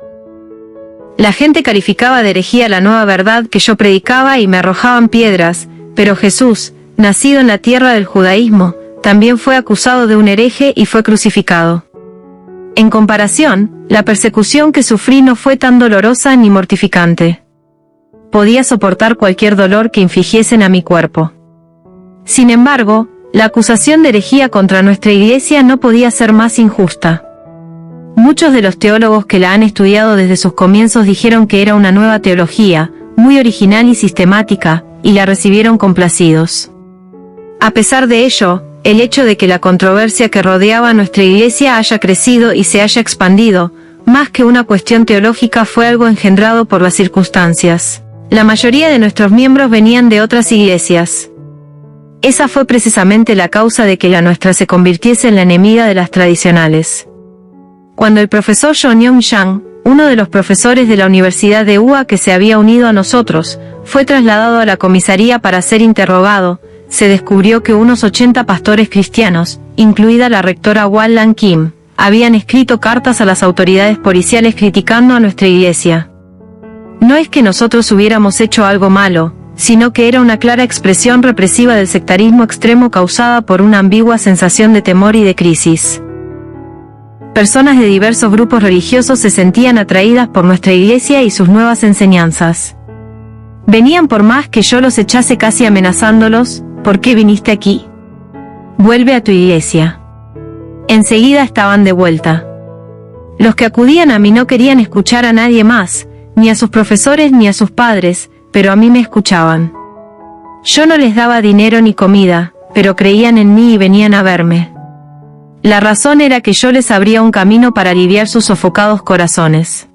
La gente calificaba de herejía la nueva verdad que yo predicaba y me arrojaban piedras, pero Jesús, nacido en la tierra del judaísmo, también fue acusado de un hereje y fue crucificado. En comparación, la persecución que sufrí no fue tan dolorosa ni mortificante. Podía soportar cualquier dolor que infligiesen a mi cuerpo. Sin embargo, la acusación de herejía contra nuestra Iglesia no podía ser más injusta. Muchos de los teólogos que la han estudiado desde sus comienzos dijeron que era una nueva teología, muy original y sistemática, y la recibieron complacidos. A pesar de ello, el hecho de que la controversia que rodeaba a nuestra Iglesia haya crecido y se haya expandido, más que una cuestión teológica, fue algo engendrado por las circunstancias. La mayoría de nuestros miembros venían de otras iglesias. Esa fue precisamente la causa de que la nuestra se convirtiese en la enemiga de las tradicionales. Cuando el profesor John Young, uno de los profesores de la Universidad de UA que se había unido a nosotros, fue trasladado a la comisaría para ser interrogado, se descubrió que unos 80 pastores cristianos, incluida la rectora Wallan Kim, habían escrito cartas a las autoridades policiales criticando a nuestra iglesia. No es que nosotros hubiéramos hecho algo malo, sino que era una clara expresión represiva del sectarismo extremo causada por una ambigua sensación de temor y de crisis. Personas de diversos grupos religiosos se sentían atraídas por nuestra iglesia y sus nuevas enseñanzas. Venían por más que yo los echase casi amenazándolos: ¿por qué viniste aquí? Vuelve a tu iglesia. Enseguida estaban de vuelta. Los que acudían a mí no querían escuchar a nadie más, ni a sus profesores ni a sus padres, pero a mí me escuchaban. Yo no les daba dinero ni comida, pero creían en mí y venían a verme. La razón era que yo les abría un camino para aliviar sus sofocados corazones.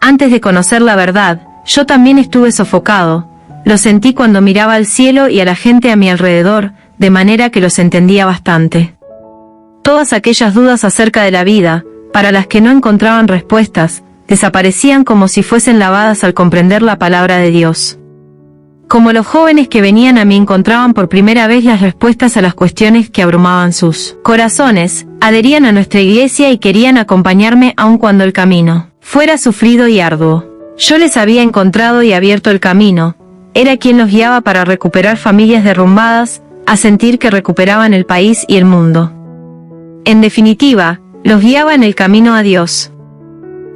Antes de conocer la verdad, yo también estuve sofocado. Lo sentí cuando miraba al cielo y a la gente a mi alrededor, de manera que los entendía bastante. Todas aquellas dudas acerca de la vida, para las que no encontraban respuestas, desaparecían como si fuesen lavadas al comprender la palabra de Dios. Como los jóvenes que venían a mí encontraban por primera vez las respuestas a las cuestiones que abrumaban sus corazones, adherían a nuestra iglesia y querían acompañarme aun cuando el camino fuera sufrido y arduo. Yo les había encontrado y abierto el camino, era quien los guiaba para recuperar familias derrumbadas, a sentir que recuperaban el país y el mundo. En definitiva, los guiaba en el camino a Dios.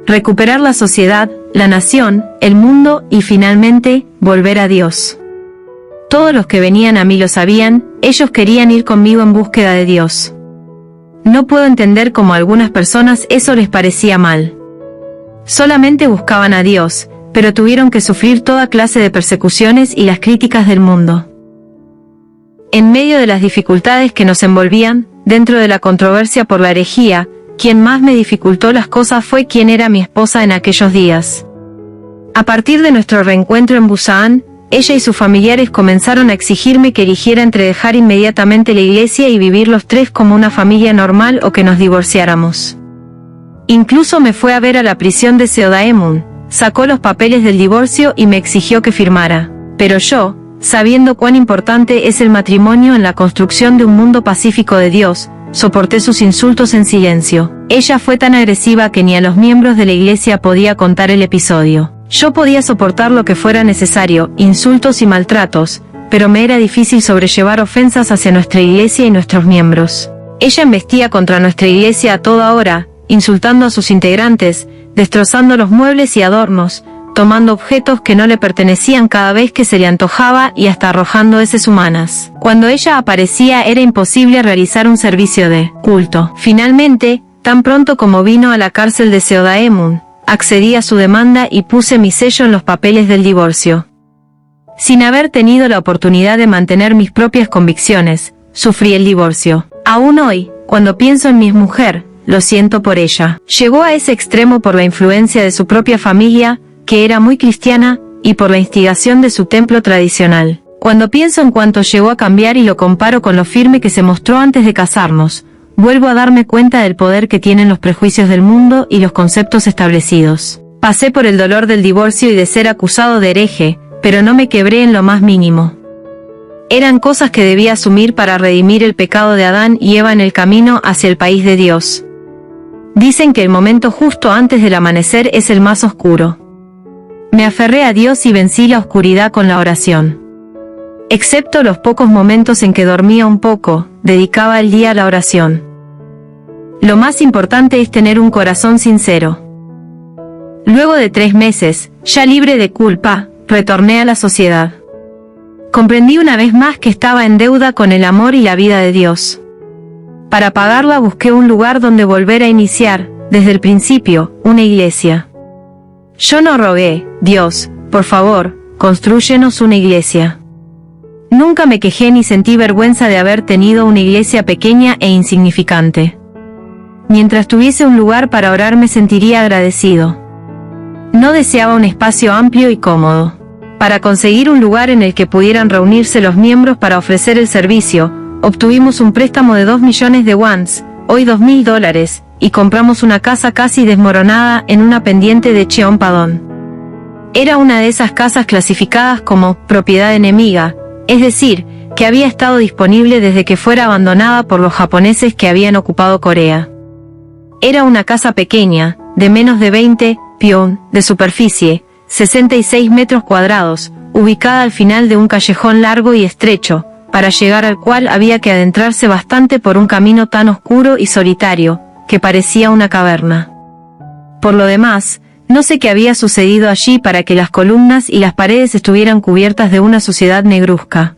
Recuperar la sociedad, la nación, el mundo y finalmente, volver a Dios. Todos los que venían a mí lo sabían, ellos querían ir conmigo en búsqueda de Dios. No puedo entender cómo a algunas personas eso les parecía mal. Solamente buscaban a Dios, pero tuvieron que sufrir toda clase de persecuciones y las críticas del mundo. En medio de las dificultades que nos envolvían, dentro de la controversia por la herejía, quien más me dificultó las cosas fue quien era mi esposa en aquellos días. A partir de nuestro reencuentro en Busan, ella y sus familiares comenzaron a exigirme que eligiera entre dejar inmediatamente la iglesia y vivir los tres como una familia normal o que nos divorciáramos. Incluso me fue a ver a la prisión de Seodaemun, sacó los papeles del divorcio y me exigió que firmara. Pero yo, sabiendo cuán importante es el matrimonio en la construcción de un mundo pacífico de Dios, soporté sus insultos en silencio. Ella fue tan agresiva que ni a los miembros de la iglesia podía contar el episodio. Yo podía soportar lo que fuera necesario, insultos y maltratos, pero me era difícil sobrellevar ofensas hacia nuestra iglesia y nuestros miembros. Ella embestía contra nuestra iglesia a toda hora, insultando a sus integrantes, destrozando los muebles y adornos, tomando objetos que no le pertenecían cada vez que se le antojaba y hasta arrojando heces humanas. Cuando ella aparecía era imposible realizar un servicio de culto. Finalmente, tan pronto como vino a la cárcel de Seodaemun, accedí a su demanda y puse mi sello en los papeles del divorcio. Sin haber tenido la oportunidad de mantener mis propias convicciones, sufrí el divorcio. Aún hoy, cuando pienso en mi mujer, lo siento por ella. Llegó a ese extremo por la influencia de su propia familia, que era muy cristiana, y por la instigación de su templo tradicional. Cuando pienso en cuánto llegó a cambiar y lo comparo con lo firme que se mostró antes de casarnos, vuelvo a darme cuenta del poder que tienen los prejuicios del mundo y los conceptos establecidos. Pasé por el dolor del divorcio y de ser acusado de hereje, pero no me quebré en lo más mínimo. Eran cosas que debía asumir para redimir el pecado de Adán y Eva en el camino hacia el país de Dios. Dicen que el momento justo antes del amanecer es el más oscuro. Me aferré a Dios y vencí la oscuridad con la oración. Excepto los pocos momentos en que dormía un poco, dedicaba el día a la oración. Lo más importante es tener un corazón sincero. Luego de 3 meses, ya libre de culpa, retorné a la sociedad. Comprendí una vez más que estaba en deuda con el amor y la vida de Dios. Para pagarla busqué un lugar donde volver a iniciar, desde el principio, una iglesia. Yo no rogué, Dios, por favor, constrúyenos una iglesia. Nunca me quejé ni sentí vergüenza de haber tenido una iglesia pequeña e insignificante. Mientras tuviese un lugar para orar me sentiría agradecido. No deseaba un espacio amplio y cómodo. Para conseguir un lugar en el que pudieran reunirse los miembros para ofrecer el servicio, obtuvimos un préstamo de 2 millones de wons, hoy $2.000, y compramos una casa casi desmoronada en una pendiente de Cheonpadong. Era una de esas casas clasificadas como propiedad enemiga, es decir, que había estado disponible desde que fuera abandonada por los japoneses que habían ocupado Corea. Era una casa pequeña, de menos de 20 pion de superficie, 66 metros cuadrados, ubicada al final de un callejón largo y estrecho, para llegar al cual había que adentrarse bastante por un camino tan oscuro y solitario, que parecía una caverna. Por lo demás, no sé qué había sucedido allí para que las columnas y las paredes estuvieran cubiertas de una suciedad negruzca.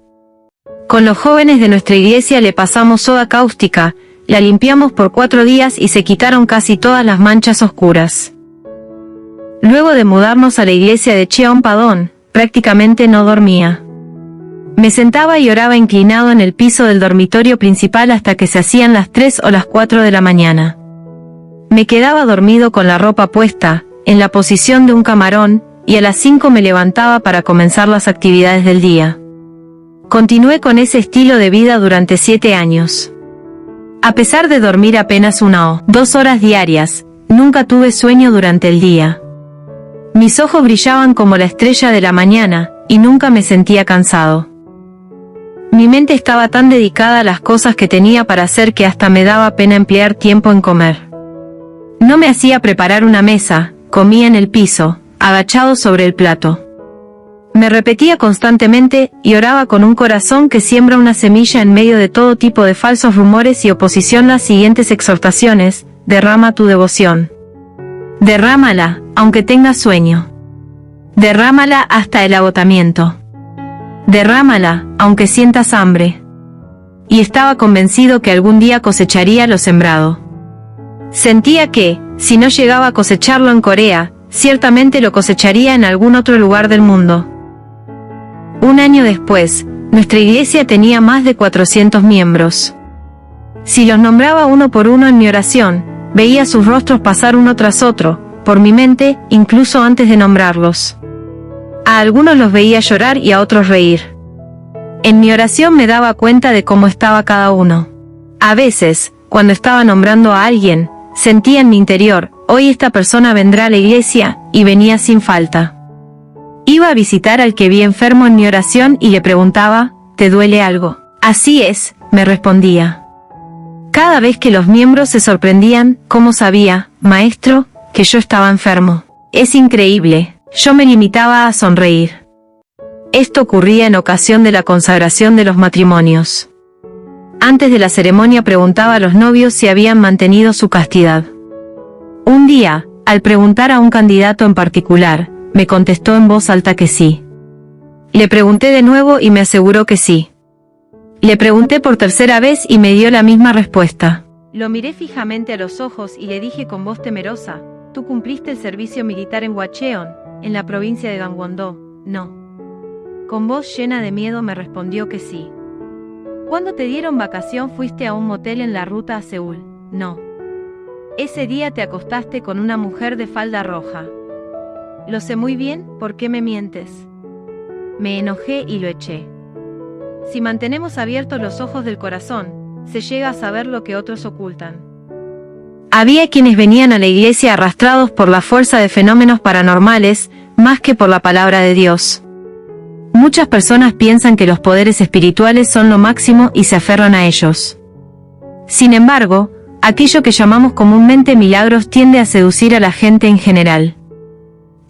Con los jóvenes de nuestra iglesia le pasamos soda cáustica, la limpiamos por 4 días y se quitaron casi todas las manchas oscuras. Luego de mudarnos a la iglesia de Cheonpadong, prácticamente no dormía. Me sentaba y oraba inclinado en el piso del dormitorio principal hasta que se hacían las 3 o las 4 de la mañana. Me quedaba dormido con la ropa puesta, en la posición de un camarón, y a las 5 me levantaba para comenzar las actividades del día. Continué con ese estilo de vida durante 7 años. A pesar de dormir apenas 1 o 2 horas diarias, nunca tuve sueño durante el día. Mis ojos brillaban como la estrella de la mañana, y nunca me sentía cansado. Mi mente estaba tan dedicada a las cosas que tenía para hacer que hasta me daba pena emplear tiempo en comer. No me hacía preparar una mesa, comía en el piso, agachado sobre el plato. Me repetía constantemente, y oraba con un corazón que siembra una semilla en medio de todo tipo de falsos rumores y oposición las siguientes exhortaciones: derrama tu devoción. Derrámala, aunque tengas sueño. Derrámala hasta el agotamiento. Derrámala, aunque sientas hambre. Y estaba convencido que algún día cosecharía lo sembrado. Sentía que, si no llegaba a cosecharlo en Corea, ciertamente lo cosecharía en algún otro lugar del mundo. 1 año después, nuestra iglesia tenía más de 400 miembros. Si los nombraba uno por uno en mi oración, veía sus rostros pasar uno tras otro, por mi mente, incluso antes de nombrarlos. A algunos los veía llorar y a otros reír. En mi oración me daba cuenta de cómo estaba cada uno. A veces, cuando estaba nombrando a alguien, sentía en mi interior: hoy esta persona vendrá a la iglesia, y venía sin falta. Iba a visitar al que vi enfermo en mi oración y le preguntaba: ¿te duele algo? Así es, me respondía. Cada vez que los miembros se sorprendían: ¿cómo sabía, maestro, que yo estaba enfermo? Es increíble. Yo me limitaba a sonreír. Esto ocurría en ocasión de la consagración de los matrimonios. Antes de la ceremonia preguntaba a los novios si habían mantenido su castidad. Un día, al preguntar a un candidato en particular, me contestó en voz alta que sí. Le pregunté de nuevo y me aseguró que sí. Le pregunté por 3ª vez y me dio la misma respuesta. Lo miré fijamente a los ojos y le dije con voz temerosa: ¿tú cumpliste el servicio militar en Hwacheon, en la provincia de Gangwon-do? No. Con voz llena de miedo me respondió que sí. ¿Cuándo te dieron vacación fuiste a un motel en la ruta a Seúl? No. Ese día te acostaste con una mujer de falda roja. Lo sé muy bien, ¿por qué me mientes? Me enojé y lo eché. Si mantenemos abiertos los ojos del corazón, se llega a saber lo que otros ocultan. Había quienes venían a la iglesia arrastrados por la fuerza de fenómenos paranormales, más que por la palabra de Dios. Muchas personas piensan que los poderes espirituales son lo máximo y se aferran a ellos. Sin embargo, aquello que llamamos comúnmente milagros tiende a seducir a la gente en general.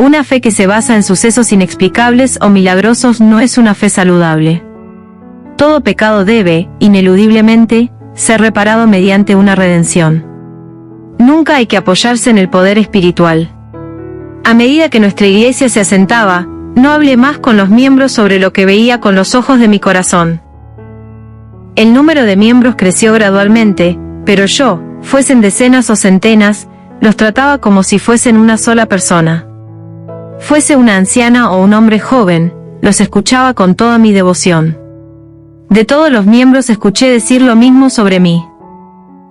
Una fe que se basa en sucesos inexplicables o milagrosos no es una fe saludable. Todo pecado debe, ineludiblemente, ser reparado mediante una redención. Nunca hay que apoyarse en el poder espiritual. A medida que nuestra iglesia se asentaba, no hablé más con los miembros sobre lo que veía con los ojos de mi corazón. El número de miembros creció gradualmente, pero yo, fuesen decenas o centenas, los trataba como si fuesen una sola persona. Fuese una anciana o un hombre joven, los escuchaba con toda mi devoción. De todos los miembros escuché decir lo mismo sobre mí.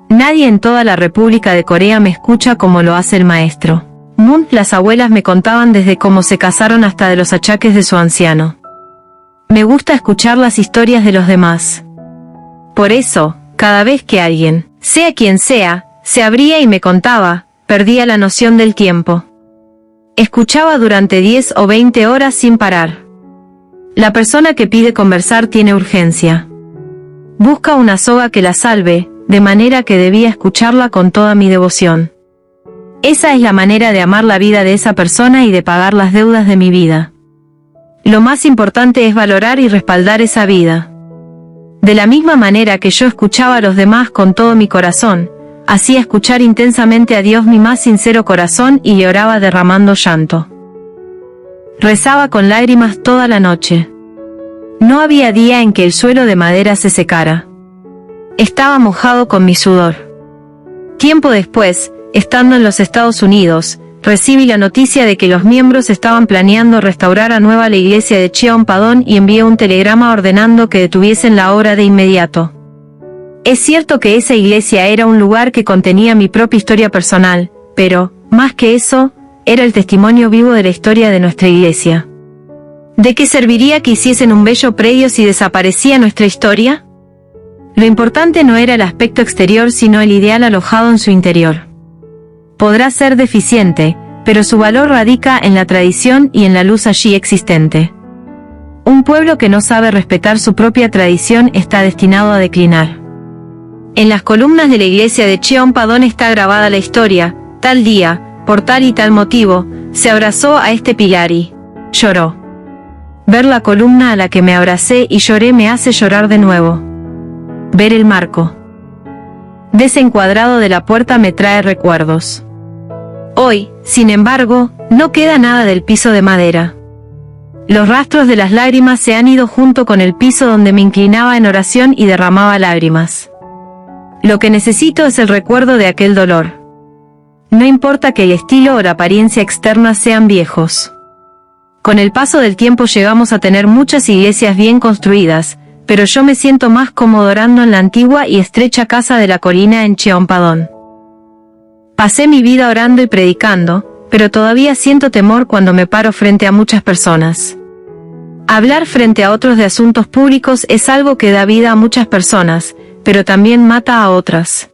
Nadie en toda la República de Corea me escucha como lo hace el maestro Moon. Las abuelas me contaban desde cómo se casaron hasta de los achaques de su anciano. Me gusta escuchar las historias de los demás. Por eso, cada vez que alguien, sea quien sea, se abría y me contaba, perdía la noción del tiempo. Escuchaba durante 10 o 20 horas sin parar. La persona que pide conversar tiene urgencia. Busca una soga que la salve, de manera que debía escucharla con toda mi devoción. Esa es la manera de amar la vida de esa persona y de pagar las deudas de mi vida. Lo más importante es valorar y respaldar esa vida. De la misma manera que yo escuchaba a los demás con todo mi corazón, hacía escuchar intensamente a Dios mi más sincero corazón y le oraba derramando llanto. Rezaba con lágrimas toda la noche. No había día en que el suelo de madera se secara. Estaba mojado con mi sudor. Tiempo después, estando en los Estados Unidos, recibí la noticia de que los miembros estaban planeando restaurar a nueva la iglesia de Cheonpadon y envié un telegrama ordenando que detuviesen la obra de inmediato. Es cierto que esa iglesia era un lugar que contenía mi propia historia personal, pero, más que eso, era el testimonio vivo de la historia de nuestra iglesia. ¿De qué serviría que hiciesen un bello predio si desaparecía nuestra historia? Lo importante no era el aspecto exterior sino el ideal alojado en su interior. Podrá ser deficiente, pero su valor radica en la tradición y en la luz allí existente. Un pueblo que no sabe respetar su propia tradición está destinado a declinar. En las columnas de la iglesia de Cheonpadon está grabada la historia: tal día, por tal y tal motivo, se abrazó a este pilar y lloró. Ver la columna a la que me abracé y lloré me hace llorar de nuevo. Ver el marco desencuadrado de la puerta me trae recuerdos. Hoy, sin embargo, no queda nada del piso de madera. Los rastros de las lágrimas se han ido junto con el piso donde me inclinaba en oración y derramaba lágrimas. Lo que necesito es el recuerdo de aquel dolor. No importa que el estilo o la apariencia externa sean viejos. Con el paso del tiempo llegamos a tener muchas iglesias bien construidas, pero yo me siento más cómodo orando en la antigua y estrecha casa de la colina en Cheonpadon. Pasé mi vida orando y predicando, pero todavía siento temor cuando me paro frente a muchas personas. Hablar frente a otros de asuntos públicos es algo que da vida a muchas personas, pero también mata a otras.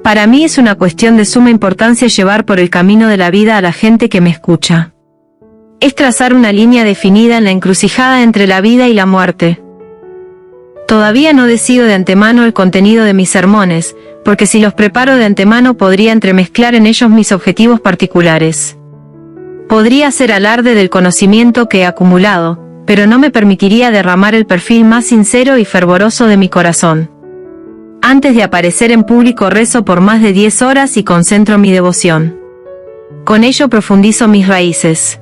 Para mí es una cuestión de suma importancia llevar por el camino de la vida a la gente que me escucha. Es trazar una línea definida en la encrucijada entre la vida y la muerte. Todavía no decido de antemano el contenido de mis sermones, porque si los preparo de antemano podría entremezclar en ellos mis objetivos particulares. Podría hacer alarde del conocimiento que he acumulado, pero no me permitiría derramar el perfil más sincero y fervoroso de mi corazón. Antes de aparecer en público rezo por más de 10 horas y concentro mi devoción. Con ello profundizo mis raíces.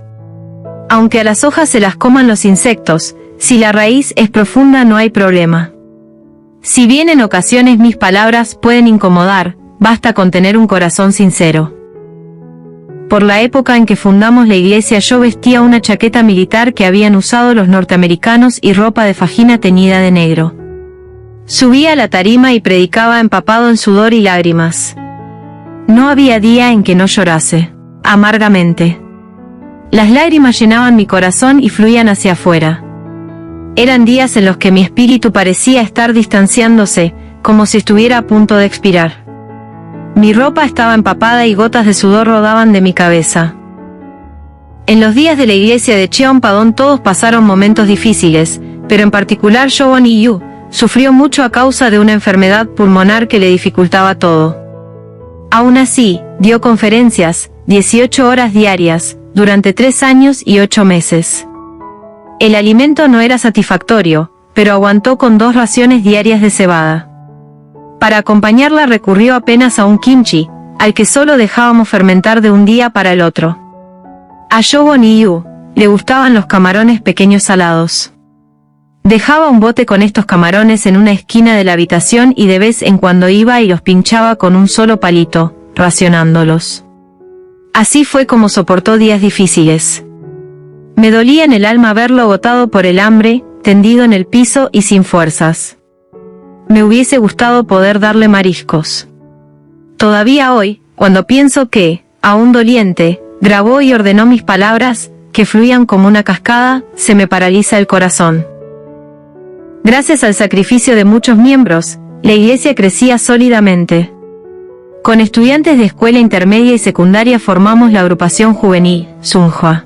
Aunque a las hojas se las coman los insectos, si la raíz es profunda no hay problema. Si bien en ocasiones mis palabras pueden incomodar, basta con tener un corazón sincero. Por la época en que fundamos la iglesia yo vestía una chaqueta militar que habían usado los norteamericanos y ropa de fajina teñida de negro. Subía a la tarima y predicaba empapado en sudor y lágrimas. No había día en que no llorase, amargamente. Las lágrimas llenaban mi corazón y fluían hacia afuera. Eran días en los que mi espíritu parecía estar distanciándose, como si estuviera a punto de expirar. Mi ropa estaba empapada y gotas de sudor rodaban de mi cabeza. En los días de la iglesia de Cheonpadon todos pasaron momentos difíciles, pero en particular Jowon Il-yu sufrió mucho a causa de una enfermedad pulmonar que le dificultaba todo. Aún así, dio conferencias, 18 horas diarias, durante 3 años y 8 meses. El alimento no era satisfactorio, pero aguantó con 2 raciones diarias de cebada. Para acompañarla recurrió apenas a un kimchi, al que solo dejábamos fermentar de un día para el otro. A Yobon y Yu le gustaban los camarones pequeños salados. Dejaba un bote con estos camarones en una esquina de la habitación y de vez en cuando iba y los pinchaba con un solo palito, racionándolos. Así fue como soportó días difíciles. Me dolía en el alma verlo agotado por el hambre, tendido en el piso y sin fuerzas. Me hubiese gustado poder darle mariscos. Todavía hoy, cuando pienso que, aún doliente, grabó y ordenó mis palabras, que fluían como una cascada, se me paraliza el corazón. Gracias al sacrificio de muchos miembros, la iglesia crecía sólidamente. Con estudiantes de escuela intermedia y secundaria formamos la agrupación juvenil, Sunhwa.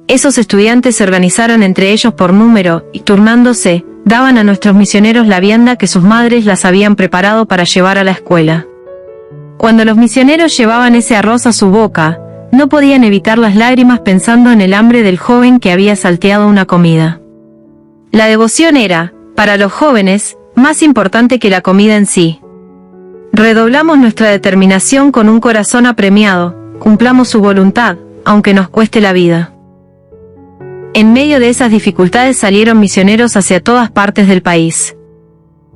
Esos estudiantes se organizaron entre ellos por número, y turnándose, daban a nuestros misioneros la vianda que sus madres las habían preparado para llevar a la escuela. Cuando los misioneros llevaban ese arroz a su boca, no podían evitar las lágrimas pensando en el hambre del joven que había salteado una comida. La devoción era, para los jóvenes, más importante que la comida en sí. Redoblamos nuestra determinación con un corazón apremiado, cumplamos su voluntad, aunque nos cueste la vida. En medio de esas dificultades salieron misioneros hacia todas partes del país.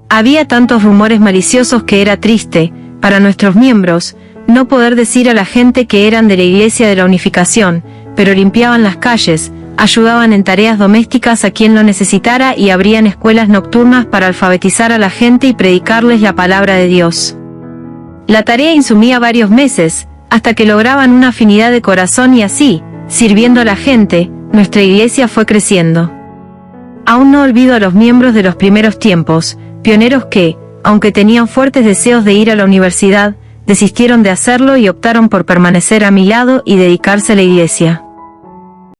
Había tantos rumores maliciosos que era triste, para nuestros miembros, no poder decir a la gente que eran de la Iglesia de la Unificación, pero limpiaban las calles, ayudaban en tareas domésticas a quien lo necesitara y abrían escuelas nocturnas para alfabetizar a la gente y predicarles la palabra de Dios. La tarea insumía varios meses, hasta que lograban una afinidad de corazón y así, sirviendo a la gente, nuestra iglesia fue creciendo. Aún no olvido a los miembros de los primeros tiempos, pioneros que, aunque tenían fuertes deseos de ir a la universidad, desistieron de hacerlo y optaron por permanecer a mi lado y dedicarse a la iglesia.